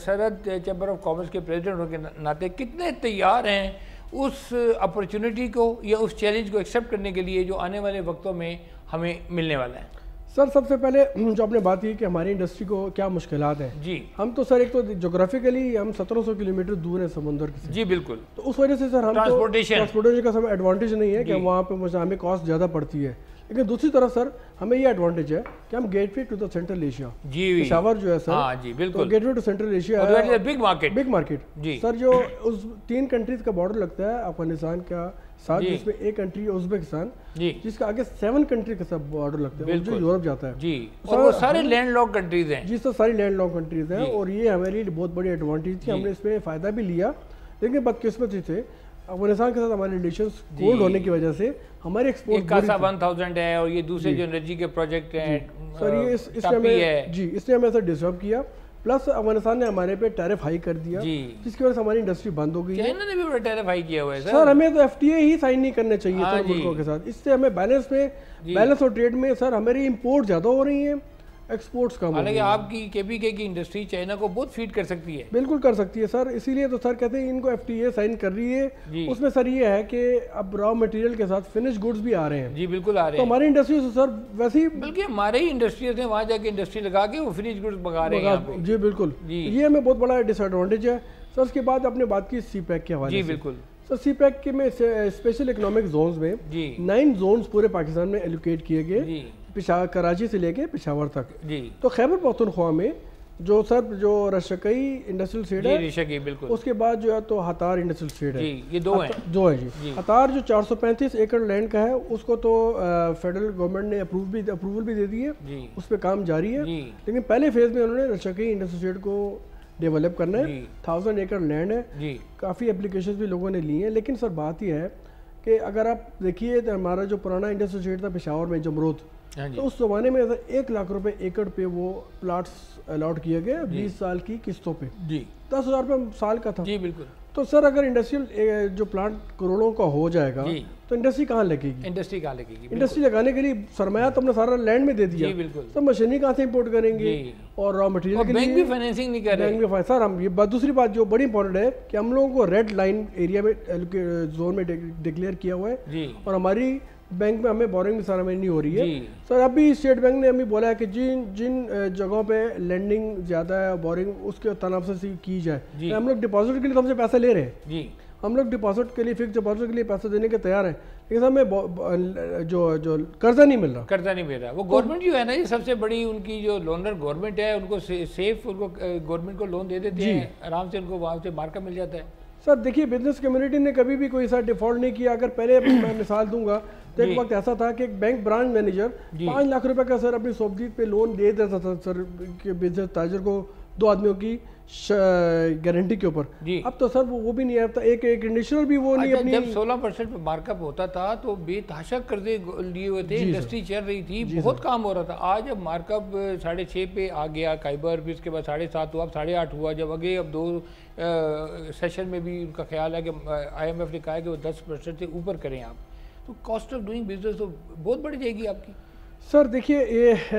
سرحد چیمبر آف کامرس کے پریزیڈنٹ ہونے کے ناطے کتنے تیار ہیں اس اپرچونٹی کو یا اس چیلنج کو ایکسیپٹ کرنے کے لیے جو آنے والے وقتوں میں ہمیں ملنے والا ہے؟ سر سب سے پہلے جو آپ نے بات کی کہ ہماری انڈسٹری کو کیا مشکلات ہیں, جی ہم تو سر ایک تو جغرافیکلی ہم 1700 کلومیٹر دور ہیں سمندر سے. جی بالکل. تو اس وجہ سے سر ہم ٹرانسپورٹیشن کا سب ایڈوانٹیج نہیں ہے کہ وہاں پہ ہمیں کاسٹ زیادہ پڑتی ہے, لیکن دوسری طرف سر ہمیں یہ ایڈوانٹیج ہے کہ ہم gateway to the central Asia, Peshawar جو ہے سر, ہاں جی بالکل, gateway to central Asia big market. Sir جو اس 3 کنٹریز کا بارڈر لگتا ہے افغانستان کا ساتھ, جس میں ایک کنٹری ازبکستان, جس کا آگے 7 کنٹری کا سب بارڈر لگتا ہے جو یورپ جاتا ہے. جی اور وہ سارے لینڈ لاک کنٹریز ہیں. جی سر ساری لینڈ لاک کنٹریز ہیں اور یہ ہمارے لیے بہت بڑی ایڈوانٹیج تھی, ہم نے اس میں فائدہ بھی لیا. لیکن بدقسمتی سے افغانستان کے ساتھ ہمارے ریلیشنز کولڈ ہونے کی وجہ سے ہمارے ایکسپورٹ کاسا 1000 ہے اور یہ دوسرے جو انرجی کے پروجیکٹ ہیں سر یہ اس نے ہمیں سر ڈسٹرب کیا. پلس افغانستان نے ہمارے پہ ٹیرف ہائی کر دیا, جس کی وجہ سے ہماری انڈسٹری بند ہو گئی ہے. چائنا نے بھی بڑا ٹیرف ہائی کیا ہوا ہے سر. ہمیں تو ایف ٹی اے ہی سائن نہیں کرنے چاہیے تھے ملکوں کے ساتھ. اس سے ہمیں بیلنس اور ٹریڈ میں سر ہماری امپورٹ زیادہ ہو رہی ہیں, ایکسپورٹس کم. حالانکہ آپ کی کے پی کے کی انڈسٹری چائنا کو بہت فیڈ کر سکتی ہے. بالکل کر سکتی ہے سر, اسی لیے تو سر کہتے ہیں ان کو ایف ٹی اے سائن کر رہی ہے. اس میں سر یہ ہے کہ اب را مٹیریل کے ساتھ فنش گڈز بھی آ رہے ہیں. جی بالکل آ رہے ہیں. تو ہماری انڈسٹری سے سر ویسے ہی بلکہ ہمارے ہی انڈسٹریز ہیں وہاں جا کے انڈسٹری لگا کے وہ فنش گڈز منگا رہے ہیں. جی بالکل, یہ ہمیں بہت بڑا ڈس ایڈوانٹیج ہے. سر اس کے بعد آپ نے بات کی سی پیک کے حوالے سے. جی بالکل سر سی پیک کے میں اسپیشل اکنامک زونز میں 9 زونز پورے پاکستان میں ایلوکیٹ کیے گئے, کراچی سے لے کے پشاور تک. تو خیبر پختونخوا میں جو سر جو رشکئی انڈسٹریل سیڈ ہے, اس کے بعد جو ہے تو ہتار انڈسٹریل سیڈ ہے. یہ دو ہیں جی. ہتار جو 435 ایکڑ لینڈ کا ہے اس کو تو فیڈرل گورنمنٹ نے اپروول بھی دے دی ہے, اس پہ کام جاری ہے. لیکن پہلے فیز میں انہوں نے رشکئی انڈسٹریل سیڈ کو ڈیولپ کرنا ہے. 1000 ایکڑ لینڈ ہے, کافی اپلیکیشنز بھی لوگوں نے لی ہیں. لیکن سر بات یہ ہے کہ اگر آپ دیکھیے تو ہمارا جو پرانا انڈسٹریل سیڈ تھا پشاور میں جمرود, تو اس زمانے میں 1 لاکھ روپے ایکڑ پہ وہ پلاٹس الاٹ کیے گئے 20 سال کی قسطوں پہ. 10,000 روپے سال کا تھا. جی بالکل. تو سر اگر انڈسٹریل جو پلانٹ کروڑوں کا ہو جائے گا تو انڈسٹری کہاں لگے گی؟ انڈسٹری لگانے کے لیے سرمایہ تو ہم نے سارا لینڈ میں دے دیا، سب مشینری کہاں سے امپورٹ کریں گے اور را مٹیریل کے لیے بینک بھی فائنینسنگ نہیں کر رہے سر. ہم یہ دوسری بات جو بڑی امپورٹنٹ ہے کہ ہم لوگوں کو ریڈ لائن ایریا میں زون میں ڈکلیئر کیا ہوا ہے اور ہماری بینک میں ہمیں بورنگ بھی سارا میں نہیں ہو رہی ہے سر. ابھی اسٹیٹ بینک نے ہمیں بولا ہے کہ جن جگہوں پہ لینڈنگ زیادہ ہے بورنگ اس کے تنافس سے کی جائے. ہم لوگ ڈپازٹ کے لیے ہم سے پیسہ لے رہے ہیں، ہم لوگ ڈپازٹ کے لیے فکس ڈپازٹ کے لیے پیسہ دینے کے تیار ہیں، لیکن ہمیں جو قرضہ نہیں مل رہا. وہ گورنمنٹ جو ہے نا، یہ سب سے بڑی ان کی جو لونر گورنمنٹ ہے، ان کو سیف ان کو گورنمنٹ کو لون دے دیتے ہیں، آرام سے ان کو وہاں سے مارکا مل جاتا ہے. سر دیکھیے کمیونٹی کمیونٹی نے کبھی بھی کوئی سا ڈیفالٹ نہیں کیا. اگر پہلے میں مثال دوں گا تو ایک وقت ایسا تھا کہ ایک بینک برانچ مینیجر 5 لاکھ روپے کا سر اپنی سوبدید پہ لون دے دیتا تھا سر کہ بزنس تاجر کو 2 آدمیوں کی گارنٹی کے اوپر. اب تو سر وہ بھی نہیں آتا، ایک انڈسٹریل بھی وہ نہیں. جب 16% پہ مارک اپ ہوتا تھا تو بے تحاشا قرضے لیے ہوئے تھے، انڈسٹری چل رہی تھی، بہت کام ہو رہا تھا. آج اب مارک اپ 6.5 پہ آ گیا کائبر، پھر اس کے بعد 7.5 ہوا، اب 8.5 ہوا. جب آگے اب 2 سیشن میں بھی ان کا خیال ہے کہ IMF نے کہا ہے کہ وہ 10% سے اوپر کریں آپ، تو کاسٹ آف ڈوئنگ بزنس تو بہت بڑھ جائے گی آپ کی. سر دیکھیے یہ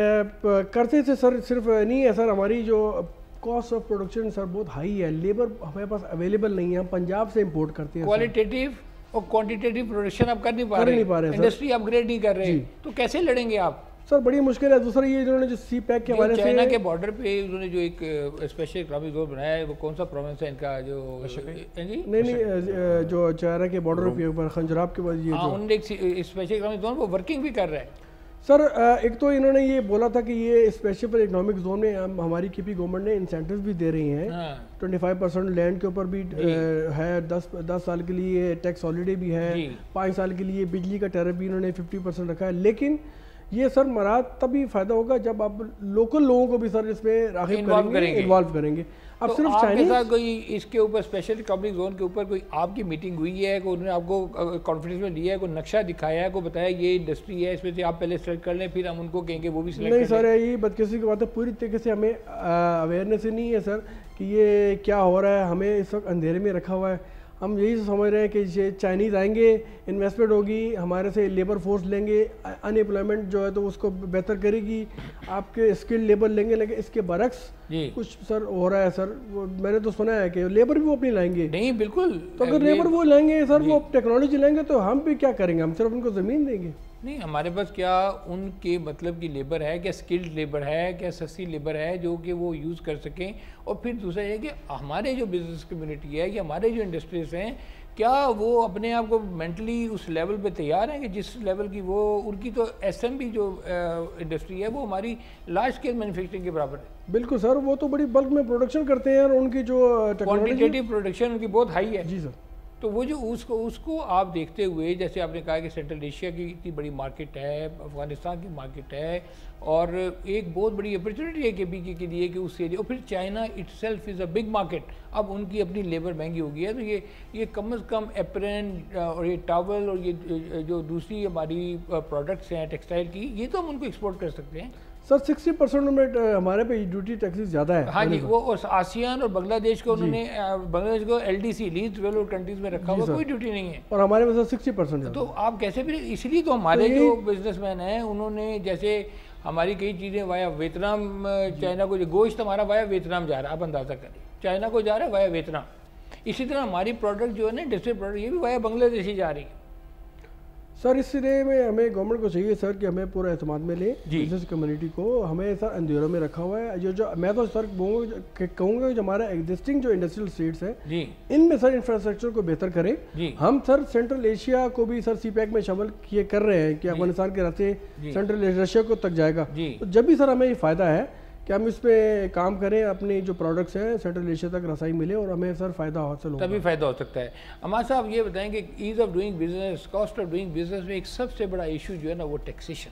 کرتے سے سر صرف نہیں ہے سر، ہماری جو کاسٹ آف پروڈکشن سر بہت ہائی ہے، لیبر ہمارے پاس اویلیبل نہیں ہے، ہم پنجاب سے امپورٹ کرتے ہیں. کوالٹیٹیو اور کوانٹیٹیو پروڈکشن آپ کر نہیں پا رہے، انڈسٹری اپ گریڈ نہیں کر رہے، تو کیسے لڑیں گے آپ؟ سر بڑی مشکل ہے. دوسرا یہ انہوں نے جو سی پیک کے حوالے سے چائنا کے بارڈر پہ انہوں نے جو ایک اسپیشل اکنامک زون بنایا ہے، وہ کون سا پروونس ہے ان کا؟ جو نہیں جو چائنا کے بارڈر پہ اوپر خنجراب کے بعد یہ انہوں نے ایک اسپیشل اکنامک زون وہ ورکنگ بھی کر رہا ہے. سر ایک تو انہوں نے یہ بولا تھا کہ یہ اسپیشل اکنامک زون میں ہماری KP گورنمنٹ نے انسینٹیوز بھی دے رہی ہیں، 25% لینڈ کے اوپر بھی ہے، 10 سال کے لیے ٹیکس ہالیڈے بھی ہے، 5 سال کے لیے بجلی کا ٹیرف بھی انہوں نے 50% رکھا ہے. لیکن یہ سر مراد تبھی فائدہ ہوگا جب آپ لوکل لوگوں کو بھی سر اس میں راغب انوالو کریں گے. اب صرف چائنیز کے ساتھ کوئی اس کے اوپر اسپیشل اکنامک زون کے اوپر کوئی آپ کی میٹنگ ہوئی ہے، کوئی انہوں نے آپ کو کانفرنس میں لیا ہے، کوئی نقشہ دکھایا ہے، کوئی بتایا یہ انڈسٹری ہے، اس میں سے آپ پہلے سلیکٹ کر لیں پھر ہم ان کو کہیں گے وہ بھی سلیکٹ کریں؟ نہیں سر، یہ بدقسمتی کی بات ہے، پوری طریقے سے ہمیں اویئرنیس نہیں ہے سر کہ یہ کیا ہو رہا ہے. ہمیں اس وقت اندھیرے میں رکھا ہوا ہے. ہم یہی سمجھ رہے ہیں کہ یہ چائنیز آئیں گے، انویسٹمنٹ ہوگی، ہمارے سے لیبر فورس لیں گے، ان ایمپلائمنٹ جو ہے تو اس کو بہتر کرے گی، آپ کے اسکل لیبر لیں گے. لیکن اس کے برعکس کچھ سر ہو رہا ہے سر. میں نے تو سنا ہے کہ لیبر بھی وہ اپنی لائیں گے. نہیں بالکل، تو اگر لیبر وہ لائیں گے سر، وہ ٹیکنالوجی لائیں گے تو ہم بھی کیا کریں گے؟ ہم صرف ان کو زمین دیں گے. نہیں، ہمارے پاس کیا ان کے مطلب کی لیبر ہے، کیا سکلڈ لیبر ہے، کیا سستی لیبر ہے جو کہ وہ یوز کر سکیں. اور پھر دوسرا یہ کہ ہمارے جو بزنس کمیونٹی ہے یا ہمارے جو انڈسٹریز ہیں، کیا وہ اپنے آپ کو مینٹلی اس لیول پہ تیار ہیں کہ جس لیول کی وہ ان کی تو SMB جو انڈسٹری ہے وہ ہماری لارج اسکیل مینوفیکچرنگ کے برابر ہے. بالکل سر، وہ تو بڑی بلک میں پروڈکشن کرتے ہیں اور ان کی جو کوانٹیٹیو پروڈکشن ان کی بہت ہائی ہے. جی سر. تو وہ جو اس کو آپ دیکھتے ہوئے، جیسے آپ نے کہا کہ سینٹرل ایشیا کی اتنی بڑی مارکیٹ ہے، افغانستان کی مارکیٹ ہے، اور ایک بہت بڑی اپرچونٹی ہے KP کے لیے کہ اس ایریا، اور پھر China it self is a big market. اب ان کی اپنی لیبر مہنگی ہو گئی ہے، تو یہ کم از کم ایپرن اور یہ ٹاول اور یہ جو دوسری ہماری پروڈکٹس ہیں ٹیکسٹائل کی، یہ تو ہم ان کو ایکسپورٹ کر سکتے ہیں. سر 60% میں ہمارے پہ ڈیوٹی ٹیکسز زیادہ ہے. ہاں جی، وہ آسیان اور بنگلہ دیش کو انہوں نے بنگلہ دیش کو LDC لیسٹ ڈیولپڈ کنٹریز میں رکھا ہوا، کوئی ڈیوٹی نہیں ہے. اور ہمارے پاس 60% ہے. تو آپ کیسے پھر، اس لیے تو ہمارے جو بزنس مین ہیں انہوں نے جیسے ہماری کئی چیزیں وایا ویتنام، چائنا کو جو گوشت ہمارا وایا ویتنام جا رہا ہے، آپ اندازہ کریں، چائنا کو جا رہا ہے وایا ویتنام. اسی طرح ہماری پروڈکٹ جو ہے نا انڈسٹریل پروڈکٹ، یہ بھی وایا بنگلہ دیش ہی جا رہی ہے. سر اس لیے میں ہمیں گورنمنٹ کو چاہیے سر کہ ہمیں پورا اعتماد میں لیں بزنس کمیونٹی کو. ہمیں سر اندھیروں میں رکھا ہوا ہے. جو میں تو سر کہوں گا کہ ہمارا ایگزسٹنگ جو انڈسٹریل اسٹیٹس ہیں ان میں سر انفراسٹرکچر کو بہتر کریں. ہم سر سینٹرل ایشیا کو بھی سر CPEC میں شامل کیے کر رہے ہیں کہ افغانستان کے راستے سینٹرل ایشیا کو تک جائے گا. تو جب بھی سر ہمیں یہ فائدہ ہے کہ ہم اس پہ کام کریں، اپنی جو پروڈکٹس ہیں سینٹرل ایشیا تک رسائی ملے اور ہمیں سر فائدہ حاصل ہو، تبھی فائدہ ہو سکتا ہے. عماد صاحب یہ بتائیں کہ ease of doing business, cost of doing business میں ایک سب سے بڑا ایشو جو ہے نا وہ ٹیکسیشن.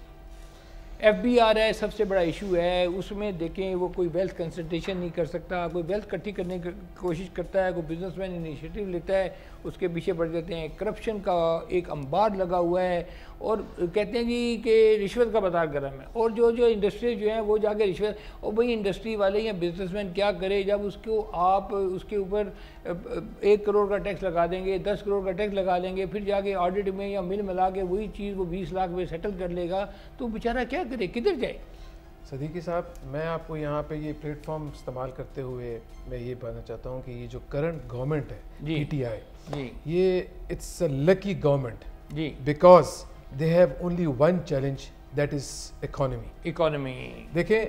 FBR ہے، سب سے بڑا ایشو ہے. اس میں دیکھیں وہ کوئی ویلتھ کنسنٹریشن نہیں کر سکتا، کوئی ویلتھ اکٹھی کرنے کی کوشش کرتا ہے، کوئی بزنس مین انیشیٹو لیتا ہے، اس کے پیچھے پڑ جاتے ہیں. کرپشن کا ایک انبار لگا ہوا ہے، اور کہتے ہیں جی کہ رشوت کا بازار گرم ہے، اور جو انڈسٹریز جو ہیں وہ جا کے رشوت، اور بھائی انڈسٹری والے یا بزنس مین کیا کرے جب اس کو آپ اس کے اوپر 1 کروڑ کا ٹیکس لگا دیں گے، 10 کروڑ کا ٹیکس لگا دیں گے، پھر جا کے آڈٹ میں یا مل ملا کے وہی چیز وہ 20 لاکھ میں سیٹل کر لے گا، تو بیچارہ کیا کرے، کدھر جائے؟ صدیقی صاحب، میں آپ کو یہاں پہ یہ پلیٹ فارم استعمال کرتے ہوئے میں یہ بتانا چاہتا ہوں کہ یہ جو کرنٹ گورنمنٹ ہے پی ٹی آئی، یہ it's a lucky government because they have only one challenge, that is economy. دیکھیں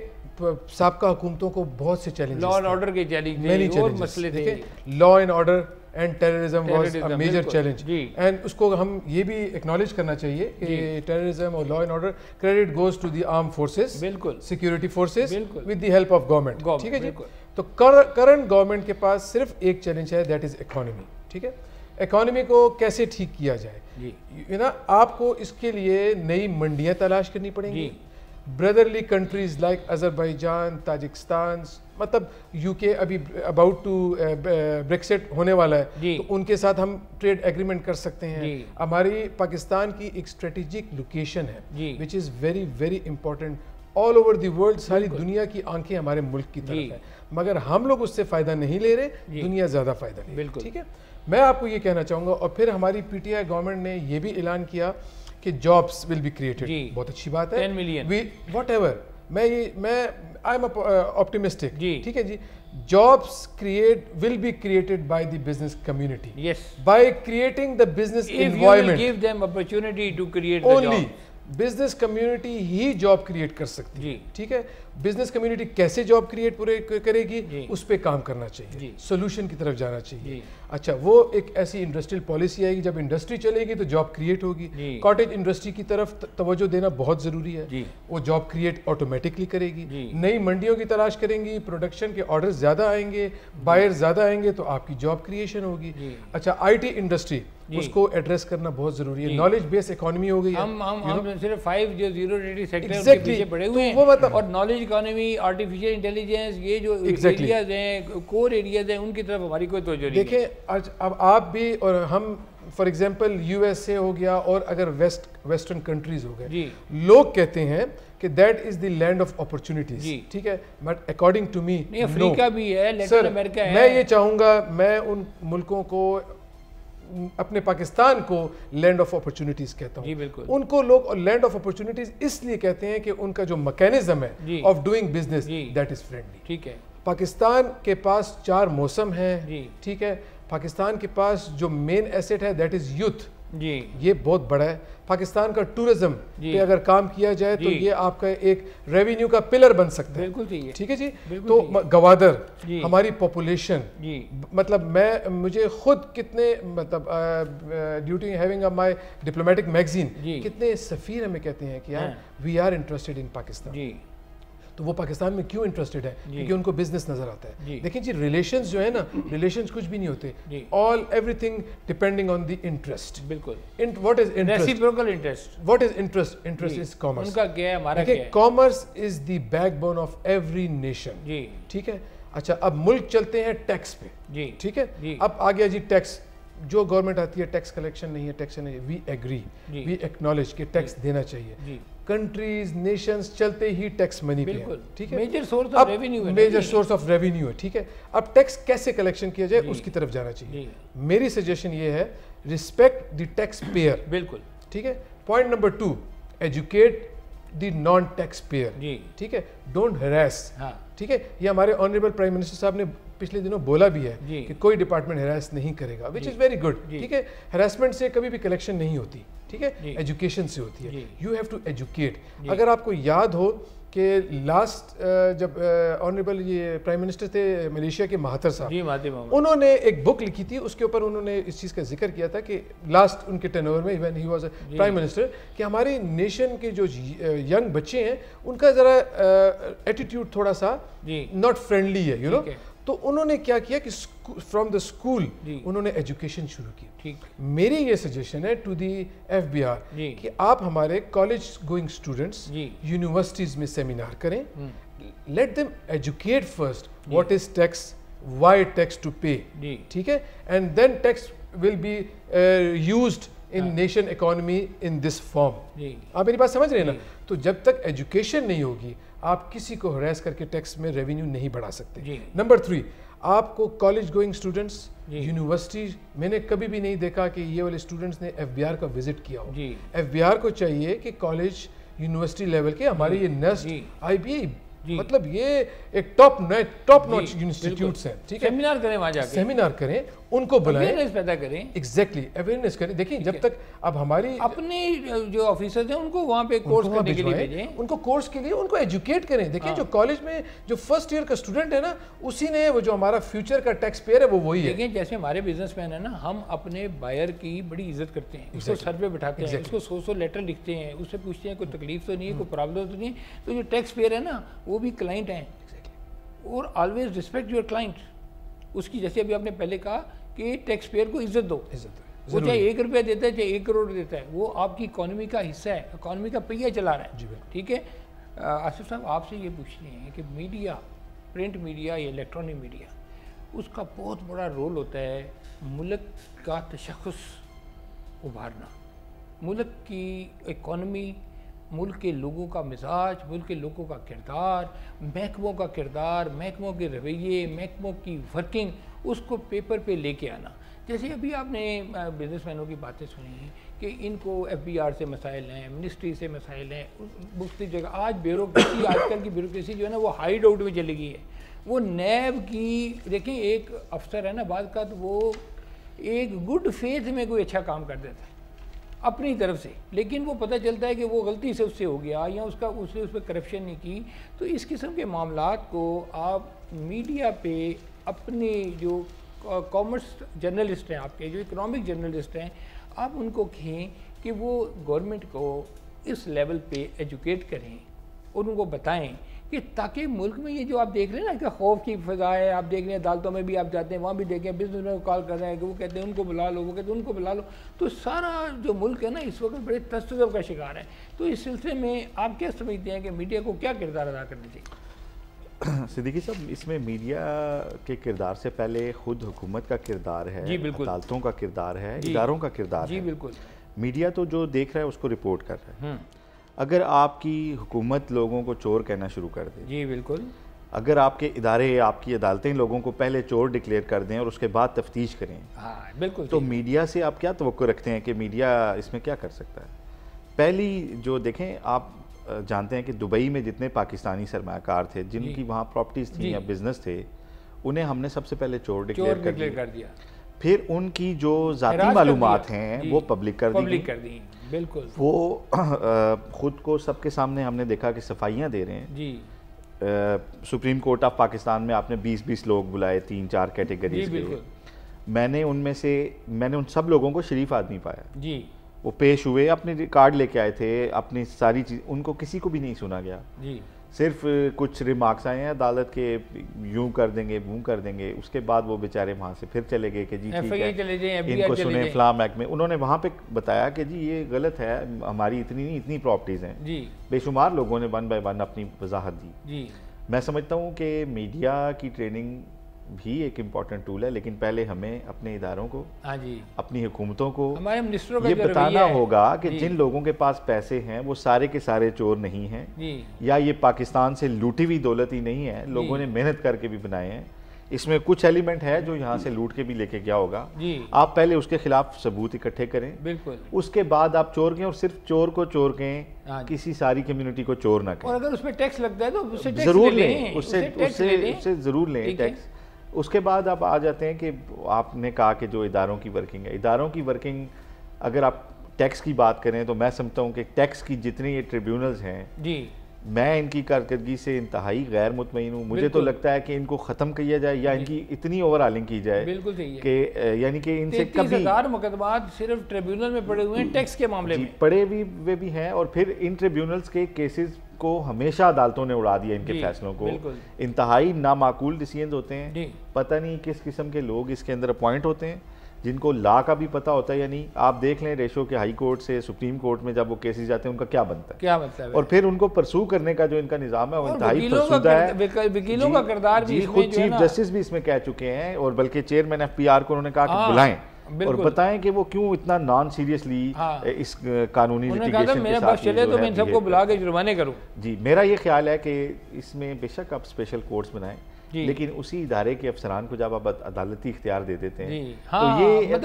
سابقہ حکومتوں کو بہت سے چیلنج، لا اینڈ آرڈر کے چیلنج اور مسئلے تھے. Law and order and terrorism was a major challenge, and اس کو ہم یہ بھی ایکنالج کرنا چاہیے کہ ٹیررزم اور law and order credit goes to the arm forces, بالکل security forces with the help of government. ٹھیک ہے جی. تو کرنٹ گورنمنٹ کے پاس صرف ایک چیلنج ہے، دیٹ از اکانومی. ٹھیک ہے، اکانومی کو کیسے ٹھیک کیا جائے، نا آپ کو اس کے لیے نئی منڈیاں تلاش کرنی پڑیں گی. برادرلی کنٹریز لائک آذربائیجان، تاجکستان، مطلب یو کے ابھی اباؤٹ ٹو بریکسٹ ہونے والا ہے، تو ان کے ساتھ ہم ٹریڈ ایگریمنٹ کر سکتے ہیں. ہماری پاکستان کی ایک اسٹریٹجک لوکیشن ہے which is very very important all over the world. ساری دنیا کی آنکھیں ہمارے ملک کی طرف ہیں، مگر ہم لوگ اس سے فائدہ نہیں لے رہے، دنیا زیادہ فائدہ لے رہی. ٹھیک ہے، میں آپ کو یہ کہنا چاہوں گا. اور پھر ہماری پی ٹی آئی گورنمنٹ نے یہ بھی اعلان کیا کہ جابس ول بی کریٹڈ. بہت اچھی بات ہے. 10 ملین واٹ ایور. میں آئی ایم آپٹیمسٹک. ٹھیک ہے جی. Jobs will be created by the business community, by creating the business environment. give them opportunity to create the only business community ہی job create کر سکتی ہے. ٹھیک ہے، بزنس کمیونٹی کیسے جاب کریٹ کرے گی، اس پہ کام کرنا چاہیے، سولوشن کی طرف جانا چاہیے. اچھا، وہ ایک ایسی انڈسٹریل پالیسی آئے گی، جب انڈسٹری چلے گی تو جاب کریٹ ہوگی. کاٹیج انڈسٹری کی طرف توجہ دینا بہت ضروری ہے، وہ جاب کریٹ آٹومیٹکلی کرے گی. نئی منڈیوں کی تلاش کریں گی، پروڈکشن کے آرڈر زیادہ آئیں گے، بائر زیادہ آئیں گے، تو آپ کی جاب کریشن ہوگی. اچھا، آئی ٹی انڈسٹری، اس کو ایڈریس کرنا بہت ضروری ہے. نالج بیس اکانومی ہو گئی ہے. ہم صرف 5 جو زیرو ریٹی سیکٹر کے پیچھے پڑے ہوئے ہیں، اور نالج اکانومی، آرٹیفیشل انٹیلیجنس، یہ جو ایریاز ہیں، کور ایریاز ہیں، ان کی طرف ہماری کوئی توجہ نہیں. دیکھیں اب آپ بھی اور ہم، for example U S A ہو گیا، اور اگر ویسٹرن کنٹریز ہو گئے، لوگ کہتے ہیں کہ that is the land of opportunities. ٹھیک ہے، بٹ اکارڈنگ ٹو می افریقہ بھی ہے، لیٹن امریکہ ہے. میں یہ چاہوں گا، میں ان ملکوں کو، اپنے پاکستان کو لینڈ آف اپرچونیٹیز کہتا ہوں. ان کو لوگ لینڈ آف اپرچونیٹیز اس لیے کہتے ہیں کہ ان کا جو میکینزم ہے of doing business, that is friendly. ٹھیک ہے، پاکستان کے پاس 4 موسم ہیں. ٹھیک ہے، پاکستان کے پاس جو مین ایسٹ ہے دیٹ از یوتھ. یہ بہت بڑا ہے. پاکستان کا ٹورزم پہ اگر کام کیا جائے تو یہ آپ کا ایک ریونیو کا پلر بن سکتا ہے. ٹھیک ہے جی. تو گوادر، ہماری پاپولیشن، مطلب مجھے خود کتنے، مطلب duty having my diplomatic magazine, کتنے سفیر ہمیں کہتے ہیں کہ we are interested in Pakistan. تو وہ پاکستان میں کیوں انٹرسٹڈ ہے؟ کیونکہ ان کو بزنس نظر آتا ہے. دیکھیں جی، ریلیشنز جو ہے نا، ریلیشنز کچھ بھی نہیں ہوتے، all everything depending on the interest. بالکل. What is interest? Reciprocal interest. What is interest? Interest is commerce. ان کا کیا ہے، ہمارا کیا ہے؟ Commerce is the backbone of every nation. ٹھیک ہے. اچھا، اب ملک چلتے ہیں ٹیکس پہ. ٹھیک ہے، اب آ گیا جی ٹیکس. جو گورنمنٹ آتی ہے، ٹیکس کلیکشن نہیں ہے، ٹیکس نہیں ہے، وی ایگری، وی ایکنالج کہ ٹیکس دینا چاہیے. کنٹریز، نیشنز چلتے ہی ٹیکس منی پہ. ٹھیک ہے، میجر سورس آف ریونیو ہے. میجر سورس آف ریونیو ہے. ٹھیک ہے، اب ٹیکس کیسے کلیکشن کیا جائے، اس کی طرف جانا چاہیے. میری سجیشن یہ ہے، ریسپیکٹ دی ٹیکس پیئر. بالکل. ٹھیک ہے. پوائنٹ نمبر 2، ایجوکیٹ دی نان ٹیکس پیئر. ٹھیک ہے، ڈونٹ ہراس. ٹھیک ہے، یہ ہمارے آنریبل پرائم منسٹر صاحب نے پچھلے دنوں بولا بھی ہے کہ کوئی ڈپارٹمنٹ ہراس نہیں کرے گا، وچ از ویری گڈ. ٹھیک ہے، ہراسمنٹ سے کبھی بھی کلیکشن نہیں ہوتی. ٹھیک ہے، ایجوکیشن سے ہوتی ہے. You have to educate. اگر آپ کو یاد ہو کہ لاسٹ جب آنریبل یہ پرائم منسٹر تھے ملیشیا کے مہاتر صاحب، انہوں نے ایک بک لکھی تھی، اس کے اوپر انہوں نے اس چیز کا ذکر کیا تھا کہ لاسٹ ان کے ٹینور میں when he was prime minister, کہ ہماری نیشن کے جو ینگ بچے ہیں ان کا ذرا ایٹیٹیوڈ تھوڑا سا ناٹ فرینڈلی ہے، یو نو. تو انہوں نے کیا کیا کہ فرام دا اسکول انہوں نے ایجوکیشن شروع کی. میری یہ سجیشن ہے to the F B R کہ آپ ہمارے کالج گوئنگ اسٹوڈنٹس یونیورسٹیز میں سیمینار کریں. Let them educate first what is tax, why tax to pay. ٹھیک ہے، and then tax will be used in nation economy in this form. آپ میری بات سمجھ رہے ہیں نا. تو جب تک ایجوکیشن نہیں ہوگی آپ کسی کو ہراس کر کے ٹیکس میں ریونیو نہیں بڑھا سکتے. نمبر 3, آپ کو کالج گوئنگ اسٹوڈنٹس یونیورسٹی, میں نے کبھی بھی نہیں دیکھا کہ یہ والے اسٹوڈنٹس نے ایف بی آر کا وزٹ کیا ہو. ایف بی آر کو چاہیے کہ کالج یونیورسٹی لیول کے ہمارے یہ نیسٹ آئی بی اے, مطلب یہ ایک ٹاپ نوچ انسٹیٹیوٹس ہیں, ٹھیک ہے, سیمینار کریں وہاں جا کے, سیمینار کریں, ان کو بلائیں, اویئرنیس پیدا کریں. ایگزیکٹلی اویئرنیس کریں. دیکھیں جب تک اب ہماری اپنے جو آفیسرز ہیں ان کو وہاں پہ کورس کرنے کے لیے بھیجیں, ان کو کورس کے لیے ان کو ایجوکیٹ کریں. دیکھیں جو کالج میں جو فرسٹ ایئر کا اسٹوڈنٹ ہے نا, اسی نے وہ جو ہمارا فیوچر کا ٹیکس پیئر ہے وہ وہی ہے. دیکھیں جیسے ہمارے بزنس مین ہیں نا, ہم اپنے بائر کی بڑی عزت کرتے ہیں, اس کو سر پہ بٹھاتے ہیں, اس کو 100 لیٹر لکھتے ہیں, اس سے پوچھتے ہیں کوئی تکلیف تو نہیں ہے, کوئی پرابلم تو نہیں ہے. تو جو ٹیکس پیئر ہے نا وہ بھی کلائنٹ ہیں, اور آلویز رسپیکٹ یور کلائنٹ. اس کی جیسے ابھی آپ نے پہلے کہا کہ ٹیکس پیئر کو عزت دو, وہ چاہے 1 روپیہ دیتا ہے چاہے 1 کروڑ دیتا ہے, وہ آپ کی اکانومی کا حصہ ہے, اکانومی کا پہیہ چلا رہا ہے. ٹھیک ہے آصف صاحب, آپ سے یہ پوچھنے ہیں کہ میڈیا, پرنٹ میڈیا یا الیکٹرانک میڈیا, اس کا بہت بڑا رول ہوتا ہے ملک کا تشخص ابھارنا, ملک کی اکانومی, ملک کے لوگوں کا مزاج, ملک کے لوگوں کا کردار, محکموں کا کردار, محکموں کے رویے, محکموں کی ورکنگ, اس کو پیپر پہ لے کے آنا. جیسے ابھی آپ نے بزنس مینوں کی باتیں سنی ہیں کہ ان کو ایف بی آر سے مسائل ہیں, منسٹری سے مسائل ہیں, مختلف جگہ. آج بیوروکریسی, آج کل کی بیوروکریسی جو ہے نا وہ ہائیڈ آؤٹ میں چلی گئی ہے. وہ نیب کی, دیکھیں ایک افسر ہے نا, بعض کا تو وہ ایک گڈ فیتھ میں کوئی اچھا کام کر دیتا ہے اپنی طرف سے, لیکن وہ پتہ چلتا ہے کہ وہ غلطی سے اس سے ہو گیا, یا اس نے اس پہ کرپشن نہیں کی. تو اس قسم کے معاملات کو آپ میڈیا پہ اپنے جو کامرس جرنلسٹ ہیں, آپ کے جو اکنامک جرنلسٹ ہیں, آپ ان کو کہیں کہ وہ گورنمنٹ کو اس لیول پہ ایجوکیٹ کریں اور ان کو بتائیں کہ تاکہ ملک میں یہ جو آپ دیکھ رہے ہیں نا کہ خوف کی فضا ہے, آپ دیکھ رہے ہیں عدالتوں میں بھی آپ جاتے ہیں, وہاں بھی دیکھیں بزنس مین کو کال کر رہے ہیں کہ وہ کہتے ہیں ان کو بلا لو, وہ کہتے ہیں ان کو بلا لو. تو سارا جو ملک ہے نا اس وقت بڑے تشدد کا شکار ہے. تو اس سلسلے میں آپ کیا سمجھتے ہیں کہ میڈیا کو کیا کردار ادا کرنا چاہیے؟ صدیقی صاحب, اس میں میڈیا کے کردار سے پہلے خود حکومت کا کردار ہے, عدالتوں کا کردار ہے, اداروں کا کردار ہے. جی بالکل. میڈیا تو جو دیکھ رہا ہے اس کو رپورٹ کر رہا ہے. اگر آپ کی حکومت لوگوں کو چور کہنا شروع کر دے, جی بالکل, اگر آپ کے ادارے, آپ کی عدالتیں لوگوں کو پہلے چور ڈکلیئر کر دیں اور اس کے بعد تفتیش کریں, بالکل, تو میڈیا سے آپ کیا توقع رکھتے ہیں کہ میڈیا اس میں کیا کر سکتا ہے؟ پہلی جو دیکھیں, آپ جانتے ہیں کہ دبئی میں جتنے پاکستانی سرمایہ کار تھے, جن کی وہاں پراپرٹیز تھیں یا بزنس تھے, انہیں ہم نے سب سے پہلے چور ڈکلیئر کر دیا. پھر ان کی جو ذاتی معلومات ہیں وہ پبلک کر دی. بالکل, وہ خود کو سب کے سامنے ہم نے دیکھا کہ صفائیاں دے رہے ہیں. جی, سپریم کورٹ آف پاکستان میں آپ نے 20 لوگ بلائے 3-4 کیٹیگریز کے. میں نے ان سب لوگوں کو شریف آدمی پایا. جی, وہ پیش ہوئے, اپنے ریکارڈ لے کے آئے تھے, اپنی ساری چیز, ان کو کسی کو بھی نہیں سنا گیا. جی, صرف کچھ ریمارکس آئے ہیں عدالت کے, یوں کر دیں گے, وہ کر دیں گے. اس کے بعد وہ بیچارے وہاں سے پھر چلے گئے کہ جی ٹھیک ہے, ان کو سنیں فلاں محکمے. انہوں نے وہاں پہ بتایا کہ جی یہ غلط ہے, ہماری اتنی پراپرٹیز ہیں. جی, بے شمار لوگوں نے 1 by 1 اپنی وضاحت دی. جی, میں سمجھتا ہوں کہ میڈیا کی ٹریننگ بھی ایک امپورٹنٹ ٹول ہے, لیکن پہلے ہمیں اپنے اداروں کو, اپنی حکومتوں کو یہ بتانا ہوگا کہ جن لوگوں کے پاس پیسے ہیں وہ سارے کے سارے چور نہیں ہیں, یا یہ پاکستان سے لوٹی ہوئی دولت ہی نہیں ہے, لوگوں نے محنت کر کے بھی بنائے ہیں. اس میں کچھ ایلیمنٹ ہے جو یہاں سے لوٹ کے بھی لے کے گیا ہوگا. آپ پہلے اس کے خلاف ثبوت اکٹھے کریں, اس کے بعد آپ چور کہیں, اور صرف چور کو چور کہیں, کسی ساری کمیونٹی کو چور نہ کہیں. اور اگر اس پہ ٹیکس لگتا ہے تو ضرور لیں, اس سے ضرور لیں ٹیکس. اس کے بعد آپ آ جاتے ہیں کہ آپ نے کہا کہ جو اداروں کی ورکنگ ہے, اداروں کی ورکنگ اگر آپ ٹیکس کی بات کریں تو میں سمجھتا ہوں کہ ٹیکس کی جتنی یہ ٹریبیونلز ہیں, میں ان کی کارکردگی سے انتہائی غیر مطمئن ہوں. مجھے تو لگتا ہے کہ ان کو ختم کیا جائے, یا ان کی اتنی اوور ہالنگ کی جائے کہ یعنی کہ ان سے کبھی 33,000 مقدمات صرف ٹریبیونل میں پڑے ہوئے ہیں ٹیکس کے معاملے میں, پڑے ہوئے بھی ہیں. اور پھر ان ٹریبیونلز کے کیسز کو ہمیشہ عدالتوں نے اڑا دیا, ان کے فیصلوں کو. انتہائی نامعقول ڈیسیژنز ہوتے ہیں, پتہ نہیں کس قسم کے لوگ اس کے اندر اپوائنٹ ہوتے ہیں جن کو لا کا بھی پتہ ہوتا ہے یا نہیں. آپ دیکھ لیں ریشو کے ہائی کورٹ سے سپریم کورٹ میں جب وہ کیسز جاتے ہیں ان کا کیا بنتا ہے, اور پھر ان کو پرسو کرنے کا جو ان کا نظام ہے وہ انتہائی فرسودہ ہے. وکیلوں کا کردار بھی خود چیف جسٹس بھی اس میں کہہ چکے ہیں, اور بلکہ چیئرمین ایف پی آر کو انہوں نے کہا کہ بلائیں, اور بتائیں کہ وہ کیوں اتنا نان سیریسلی اس قانونی لٹیگیشن کے ساتھ چلے تو میں ان سب کو بلا کے جرمانے کروں. جی میرا یہ خیال ہے کہ اس میں بے شک آپ اسپیشل کورٹس بنائیں لیکن اسی ادارے کے افسران کو جب آپ عدالتی اختیار دے دیتے ہیں تو یہ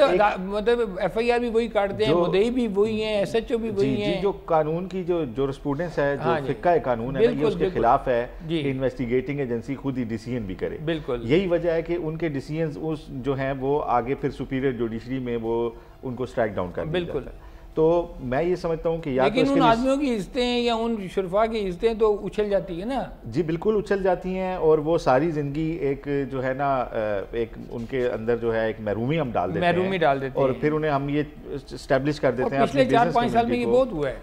مطلب ایف آئی آر بھی وہی کاٹتے ہیں, مدعی بھی وہی ہیں, ایس ایچ او بھی وہی ہیں. جو قانون کی جو جورسپروڈنس ہے, جو فقہ قانون ہے یہ اس کے خلاف ہے کہ انویسٹیگیٹنگ ایجنسی خود ہی ڈیسیژن بھی کرے. بالکل یہی وجہ ہے کہ ان کے ڈیسیژنز اس جو ہیں وہ آگے پھر سپیریئر جوڈیشری میں وہ ان کو اسٹرائک ڈاؤن کر دیا جاتا ہے. تو میں یہ سمجھتا ہوں کہ یا لیکن ان آدمیوں کی عزتیں یا ان شرفا کی عزتیں تو اچھل جاتی ہیں نا. جی بالکل اچھل جاتی ہیں, اور وہ ساری زندگی ایک جو ہے نا ایک ان کے اندر جو ہے ایک محرومی ہم ڈال دیتے ہیں اور پھر انہیں ہم یہ اسٹیبلش کر دیتے ہیں. پچھلے 4-5 سال میں یہ بہت ہوا ہے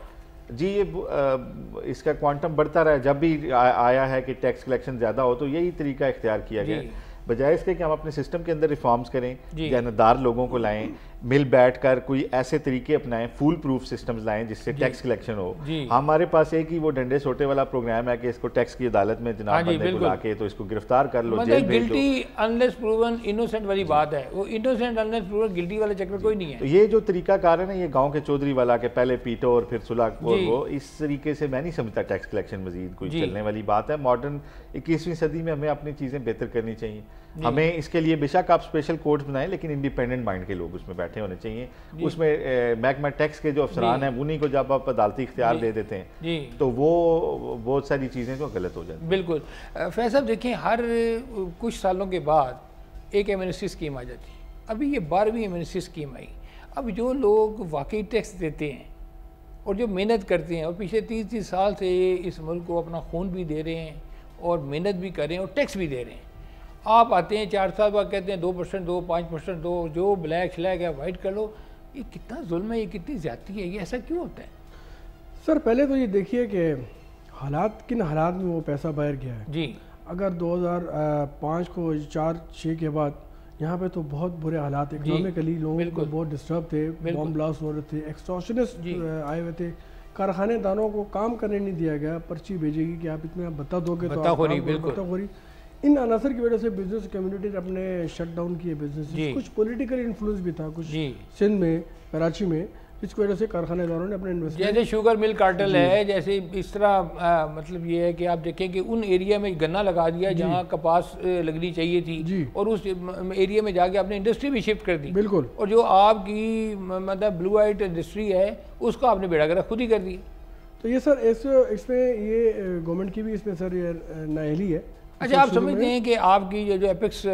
جی. یہ اس کا کوانٹم بڑھتا رہا, جب بھی آیا ہے کہ ٹیکس کلیکشن زیادہ ہو تو یہی طریقہ اختیار کیا گیا, بجائے اس کے کہ ہم اپنے سسٹم کے اندر ریفارمز کریں, جانبدار لوگوں کو لائیں, مل بیٹھ کر کوئی ایسے طریقے اپنائیں, فول پروف سسٹمز لائیں جس سے ٹیکس کلیکشن ہو. ہمارے پاس ایک ہی وہ ڈنڈے سوٹے والا پروگرام ہے کہ اس کو ٹیکس کی عدالت میں جناب بندے کو لا کے تو اس کو گرفتار کر لو, جیل بھیج دو. گلٹی انلیس پروون انوسنٹ والی بات ہے, وہ انوسنٹ انلیس پروون گلٹی والا چکر کوئی نہیں ہے. تو یہ جو طریقہ کار ہے نا یہ گاؤں کے چودھری والا کہ پہلے پیٹو اور پھر صلح, وہ اس طریقے سے میں نہیں سمجھتا ٹیکس کلیکشن مزید کوئی چلنے والی بات ہے. ماڈرن 21ویں صدی میں ہمیں اپنی چیزیں بہتر کرنی چاہیے. ہمیں اس کے لیے بے شک آپ اسپیشل کورٹس بنائیں لیکن انڈیپینڈنٹ مائنڈ کے لوگ اس میں بیٹھے ہونے چاہیے. اس میں محکمہ ٹیکس کے جو افسران ہیں انہیں کو جب آپ عدالتی اختیار دے دیتے ہیں تو وہ بہت ساری چیزیں جو غلط ہو جاتی ہیں. بالکل. فیض صاحب دیکھیں, ہر کچھ سالوں کے بعد ایک ایمنسٹی اسکیم آ جاتی ہے. ابھی یہ 12ویں ایمنسٹی اسکیم آئی. اب جو لوگ واقعی ٹیکس دیتے ہیں اور جو محنت کرتے ہیں اور پچھلے 30 سال سے اس ملک کو اپنا خون بھی دے رہے ہیں اور محنت بھی کر رہے ہیں اور ٹیکس بھی دے رہے ہیں, آپ آتے ہیں 4 سال بعد کہتے ہیں 2% دو, 5% دو, جو بلیک شلیک ہے وائٹ کر لو. یہ کتنا ظلم ہے, یہ کتنی زیادتی ہے, یہ ایسا کیوں ہوتا ہے؟ سر پہلے تو یہ دیکھیے کہ حالات کن حالات میں وہ پیسہ باہر گیا ہے. جی اگر 2005 کو 4-6 کے بعد یہاں پہ تو بہت برے حالات, اکنامکلی لوگوں کو بہت ڈسٹرب تھے, بام بلاسٹ ہو رہے تھے, ایکسٹارشنسٹ آئے ہوئے تھے, کارخانے دانوں کو کام کرنے نہیں دیا گیا, پرچی بھیجے گی کہ آپ اتنا بتا دو گے تو بتا خوری. ان عناصر کی وجہ سے بزنس کمیونٹی نے اپنے شٹ ڈاؤن کیے بزنس. کچھ پولیٹیکل انفلوئنس بھی تھا کچھ سندھ میں, کراچی میں, جس کی وجہ سے کارخانے داروں نے اپنے جیسے شوگر مل کارٹل ہے, جیسے اس طرح مطلب یہ ہے کہ آپ دیکھیں کہ ان ایریا میں گنا لگا دیا جہاں کپاس لگنی چاہیے تھی اور اس ایریا میں جا کے آپ نے انڈسٹری بھی شفٹ کر دی. بالکل. اور جو آپ کی مطلب بلو آئٹ انڈسٹری ہے اس کو آپ نے بیڑا گرک خود ہی کر دی. تو یہ سر اس میں یہ گورنمنٹ کی بھی اس میں سر یہ نااہلی ہے. اچھا, آپ سمجھتے ہیں کہ آپ کی جو اپیکس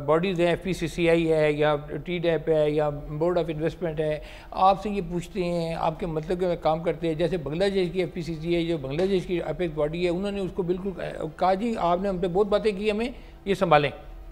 باڈیز ہیں, FPCCI ہے یا TDAP ہے یا بورڈ آف انویسٹمنٹ ہے, آپ سے یہ پوچھتے ہیں, آپ کے مطلب میں کام کرتے ہیں, جیسے بنگلہ دیش کی FPCCI جو بنگلہ دیش کی اپیکس باڈی ہے, انہوں نے اس کو بالکل کہا جی آپ نے ہم پہ بہت باتیں کی, ہمیں یہ سنبھالیں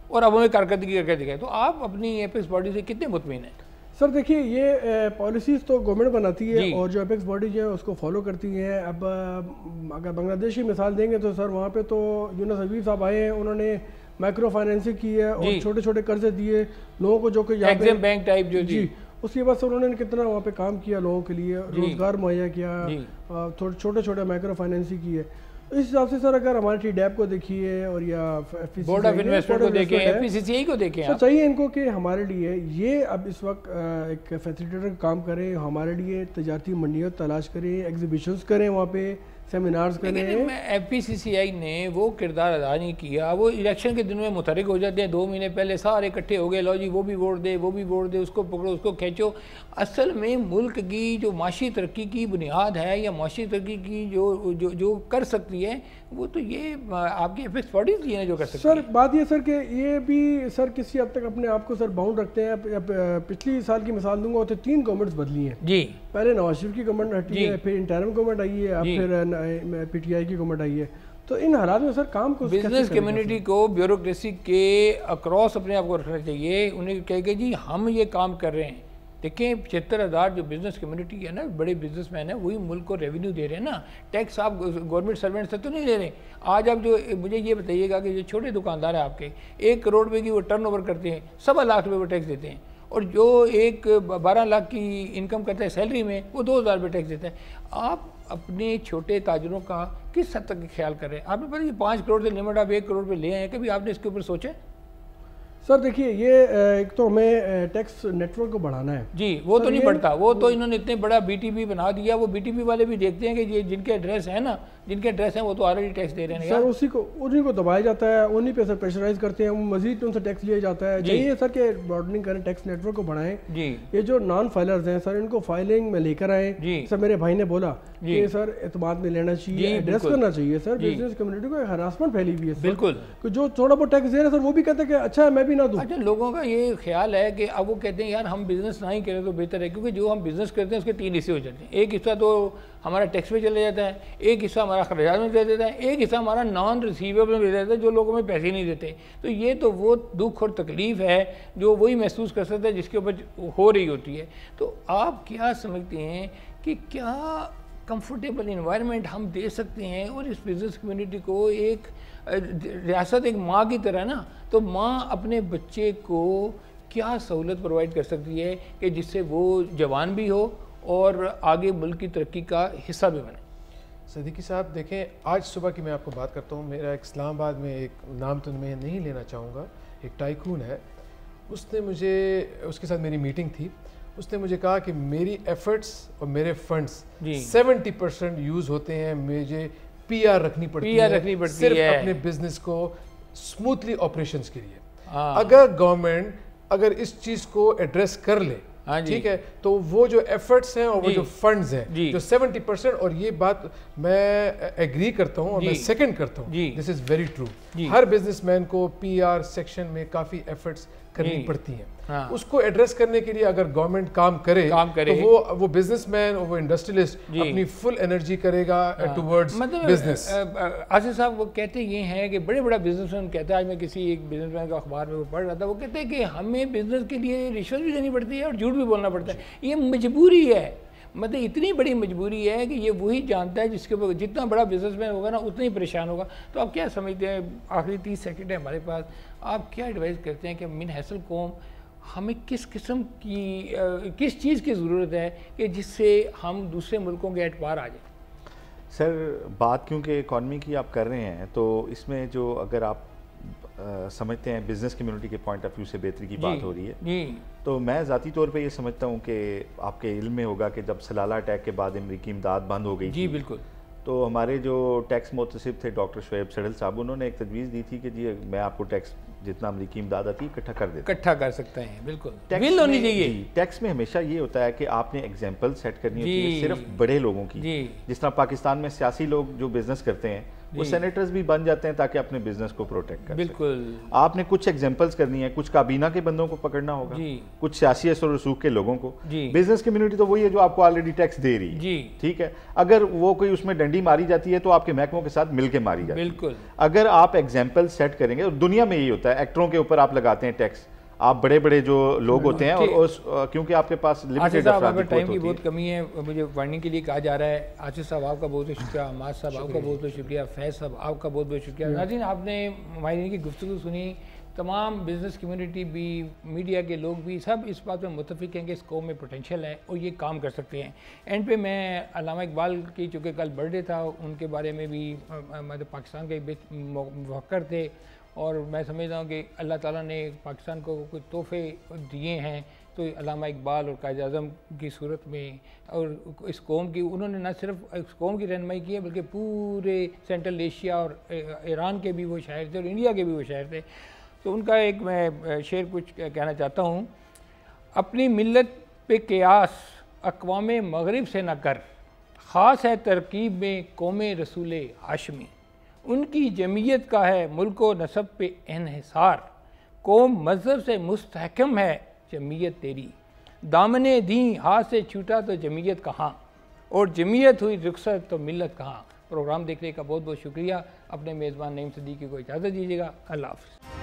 اور اب ہمیں کارکردگی کر کے دکھائیں. تو آپ اپنی اپیکس باڈی سے کتنے مطمئن ہیں؟ سر دیکھیے یہ پالیسیز تو گورنمنٹ بناتی ہے اور جو اپیکس باڈی جو ہے اس کو فالو کرتی ہیں. اب اگر بنگلہ دیش کی مثال دیں گے تو سر وہاں پہ تو یونس حبیب صاحب آئے ہیں, انہوں نے مائکرو فائنینسنگ کی ہے اور چھوٹے چھوٹے قرضے دیے لوگوں کو, جو کہ ایگزیم بینک ٹائپ جو جی اس کی وجہ سے انہوں نے کتنا وہاں پہ کام کیا, لوگوں کے لیے روزگار مہیا کیا, چھوٹے چھوٹے مائکرو فائنینسنگ کی ہے. اس حساب سے سر اگر ہمارے TDAP کو دیکھیے اور یا بورڈ آف انویسٹمنٹ کو دیکھیں, FPCCI کو دیکھیں, تو چاہیے ان کو کہ ہمارے لیے یہ اب اس وقت ایک فیسیلیٹیٹر کام کریں, ہمارے لیے تجارتی منڈیاں تلاش کریں, ایگزیبیشنز کریں, وہاں پہ سیمینارز کریں. FPCCI نے وہ کردار ادا نہیں کیا. وہ الیکشن کے دنوں میں متحرک ہو جاتے ہیں, 2 مہینے پہلے سارے اکٹھے ہو گئے, لو جی وہ بھی ووٹ دے, وہ بھی ووٹ دے, اس کو پکڑو, اس کو کھینچو. اصل میں ملک کی جو معاشی ترقی کی بنیاد ہے یا معاشی ترقی کی جو کر سکتی ہے وہ تو یہ آپ کی اپیکس باڈیز ہی ہیں جو کر سکتی ہے. سر بات یہ سر کہ یہ بھی سر کسی حد تک اپنے آپ کو سر باؤنڈ رکھتے ہیں. پچھلی سال کی مثال دوں گا تو 3 گورنمنٹس بدلی ہیں. جی پہلے نواز شریف کی گورنمنٹ ہٹی ہے, پھر انٹرم گورنمنٹ آئی ہے, اب پھر PTI کی گورنمنٹ آئی ہے. تو ان حالات میں سر کام کو بزنس کمیونٹی کو بیوروکریسی کے اکراس اپنے آپ کو رکھنا چاہیے. انہیں کہے کہ جی ہم یہ کام کر رہے ہیں. دیکھیں 75,000 جو بزنس کمیونٹی ہے نا, بڑے بزنس مین ہیں, وہی ملک کو ریونیو دے رہے ہیں نا. ٹیکس آپ گورنمنٹ سروینٹ سے تو نہیں دے رہے. آج آپ جو مجھے یہ بتائیے گا کہ جو چھوٹے دکاندار ہیں آپ کے 1 کروڑ روپے کی وہ ٹرن اوور کرتے ہیں, 1.25 لاکھ روپے وہ ٹیکس دیتے ہیں, اور جو ایک 12 لاکھ کی انکم کرتا ہے سیلری میں وہ 2,000 روپے ٹیکس دیتا ہے. آپ اپنے چھوٹے تاجروں کا کس حد تک خیال کر رہے ہیں؟ آپ نے پتہ یہ 5 کروڑ سے لمٹ آپ 1 کروڑ روپے لے آئے ہیں, کبھی آپ نے اس کے اوپر سوچا؟ سر دیکھیے یہ ایک تو ہمیں ٹیکس نیٹ ورک کو بڑھانا ہے جی، وہ تو نہیں بڑھتا، وہ تو انہوں نے اتنے بڑا بی ٹی پی بنا دیا، وہ بی ٹی پی والے بھی دیکھتے ہیں کہ یہ جن کے ایڈریس ہیں نا، جن کے ایڈریس ہیں وہ تو آلریڈی ٹیکس دے رہے ہیں سر، انہیں کو دبایا جاتا ہے، انہیں پہ سر پریشرائز کرتے ہیں، مزید ان سے ٹیکس لیا جاتا ہے. چاہیے سر کہ براڈننگ کریں، ٹیکس نیٹ ورک کو بڑھائیں. یہ جو نان فائلرز ہیں سر ان کو فائلنگ میں لے کر آئیں. سر میرے بھائی نے بولا کہ سر اعتماد میں لینا چاہیے، ایڈریس کرنا چاہیے. سر بزنس کمیونٹی کو ہراسمنٹ پھیلی ہوئی ہے بالکل، جو تھوڑا بہت ٹیکس دے رہے ہیں سر وہ بھی کہتے ہیں کہ اچھا ہے میں بھی نہ دوں. اچھا، لوگوں کا یہ خیال ہے کہ اب وہ کہتے ہیں یار ہم بزنس نہ ہی کریں تو بہتر ہے، کیونکہ جو ہم بزنس کرتے ہیں اس کے 3 حصے ہو جاتے ہیں. ایک حصہ تو ہمارا ٹیکس میں چلے جاتا ہے، ایک حصہ ہمارا خراجات میں دے دیتا ہے، ایک حصہ ہمارا نان ریسیویبل میں دے دیتا ہے جو لوگوں میں پیسے نہیں دیتے. تو یہ تو وہ دکھ اور تکلیف ہے جو وہی محسوس کر سکتا ہے جس کے اوپر ہو رہی ہوتی ہے. تو آپ کیا سمجھتے ہیں کہ کیا کمفرٹیبل انوائرمنٹ ہم دے سکتے ہیں اور اس بزنس کمیونٹی کو ایک ریاست ایک ماں کی طرح نا، تو ماں اپنے بچے کو کیا سہولت پرووائڈ کر سکتی ہے کہ جس سے وہ جوان بھی ہو اور آگے ملک کی ترقی کا حصہ بھی بنے؟ صدیقی صاحب دیکھیں، آج صبح کی میں آپ کو بات کرتا ہوں. میرا ایک اسلام آباد میں ایک نام تو میں نہیں لینا چاہوں گا، ایک ٹائکون ہے، اس نے مجھے، اس کے ساتھ میری میٹنگ تھی، اس نے مجھے کہا کہ میری ایفرٹس اور میرے فنڈس 70% یوز ہوتے ہیں، مجھے پی آر رکھنی پڑتی ہے صرف اپنے بزنس کو اسموتھلی آپریشنز کے لیے. اگر گورنمنٹ اگر اس چیز کو ایڈریس کر لے، ٹھیک ہے، تو وہ جو ایفرٹس ہیں اور وہ جو فنڈز ہیں جو 70%، اور یہ بات میں ایگری کرتا ہوں اور میں سیکنڈ کرتا ہوں، دس از ویری ٹرو. ہر بزنس مین کو پی آر سیکشن میں کافی ایفرٹس کرنی پڑتی ہیں. اس کو ایڈریس کرنے کے لیے اگر گورنمنٹ کام کرے تو وہ بزنس مین اور وہ انڈسٹریلسٹ اپنی فل انرجی کرے گا ٹورڈز بزنس. آصف صاحب وہ کہتے یہ ہیں کہ بڑے بڑا بزنس مین کہتا ہے، آج میں کسی ایک بزنس مین کا اخبار میں وہ پڑھ رہا تھا، وہ کہتے ہیں کہ ہمیں بزنس کے لیے رشوت بھی دینی پڑتی ہے اور جھوٹ بھی بولنا پڑتا ہے. یہ مجبوری ہے، مطلب اتنی بڑی مجبوری ہے کہ یہ وہی جانتا ہے جس کے اوپر جتنا بڑا بزنس مین ہوگا نا اتنا ہی پریشان ہوگا. تو آپ کیا سمجھتے ہیں، آخری 30 سیکنڈ ہے ہمارے پاس، آپ کیا ایڈوائز کرتے ہیں کہ من حیث القوم ہمیں کس قسم کی کس چیز کی ضرورت ہے کہ جس سے ہم دوسرے ملکوں کے اعتبار آ جائیں؟ سر بات کیونکہ اکانومی کی آپ کر رہے ہیں تو اس میں جو اگر آپ سمجھتے ہیں بزنس کمیونٹی کے پوائنٹ آف ویو سے بہتری کی بات ہو رہی ہے، تو میں ذاتی طور پہ یہ سمجھتا ہوں کہ آپ کے علم میں ہوگا کہ جب سلالہ اٹیک کے بعد امریکی امداد بند ہو گئی، جی بالکل، تو ہمارے جو ٹیکس محتسب تھے ڈاکٹر شعیب سڑل صاحب، انہوں نے ایک تجویز دی تھی کہ جی میں آپ کو ٹیکس جتنا امریکی امداد آتی ہے اکٹھا کر دیتا، اکٹھا کر سکتے ہیں. بالکل ول ہونی چاہیے. ٹیکس میں ہمیشہ یہ ہوتا ہے کہ آپ نے ایگزامپل سیٹ کرنی ہوتی ہے صرف بڑے لوگوں کی. جس طرح پاکستان میں سیاسی لوگ جو بزنس کرتے ہیں وہ سینیٹرز بھی بن جاتے ہیں تاکہ اپنے بزنس کو پروٹیکٹ کریں. بالکل آپ نے کچھ ایگزامپلز کرنی ہے، کچھ کابینہ کے بندوں کو پکڑنا ہوگا، کچھ سیاسی اثر و رسوخ کے لوگوں کو. بزنس کمیونٹی تو وہی ہے جو آپ کو آلریڈی ٹیکس دے رہی ہے، ٹھیک ہے. اگر وہ کوئی اس میں ڈنڈی ماری جاتی ہے تو آپ کے محکموں کے ساتھ مل کے ماری جاتی ہے. بالکل اگر آپ ایگزامپل سیٹ کریں گے، اور دنیا میں یہی ہوتا ہے، ایکٹروں کے اوپر آپ لگاتے ہیں ٹیکس، آپ بڑے بڑے جو لوگ ہوتے ہیں اور کیونکہ آپ کے پاس لمیٹڈ افرادی قوت ہوتی ہے. بہت کمی ہے، مجھے وارننگ کے لیے کہا جا رہا ہے. آصف صاحب آپ کا بہت بہت شکریہ، حماد صاحب آپ کا بہت بہت شکریہ، فیض صاحب آپ کا بہت بہت شکریہ. ناظرین آپ نے ماہرین کی گفتگو سنی، تمام بزنس کمیونٹی بھی، میڈیا کے لوگ بھی، سب اس بات میں متفق ہیں کہ اس قوم میں پوٹینشیل ہے اور یہ کام کر سکتے ہیں. اینڈ پہ میں علامہ اقبال کی چونکہ کل برتھ ڈے تھا، ان کے بارے میں بھی مطلب پاکستان کے مفکر تھے، اور میں سمجھتا ہوں کہ اللہ تعالیٰ نے پاکستان کو کوئی تحفے دیے ہیں تو علامہ اقبال اور قائد اعظم کی صورت میں، اور اس قوم کی انہوں نے نہ صرف اس قوم کی رہنمائی کی ہے بلکہ پورے سینٹرل ایشیا اور ایران کے بھی وہ شاعر تھے اور انڈیا کے بھی وہ شاعر تھے. تو ان کا ایک میں شعر کچھ کہنا چاہتا ہوں. اپنی ملت پہ قیاس اقوام مغرب سے نہ کر، خاص ہے ترکیب میں قوم رسول ہاشمی. ان کی جمعیت کا ہے ملک و نسب پہ انحصار، قوم مذہب سے مستحکم ہے جمعیت تیری. دامن دین ہاتھ سے چھوٹا تو جمعیت کہاں، اور جمعیت ہوئی رخصت تو ملت کہاں. پروگرام دیکھنے کا بہت بہت شکریہ. اپنے میزبان نعیم صدیقی کو اجازت دیجیے گا. اللہ حافظ.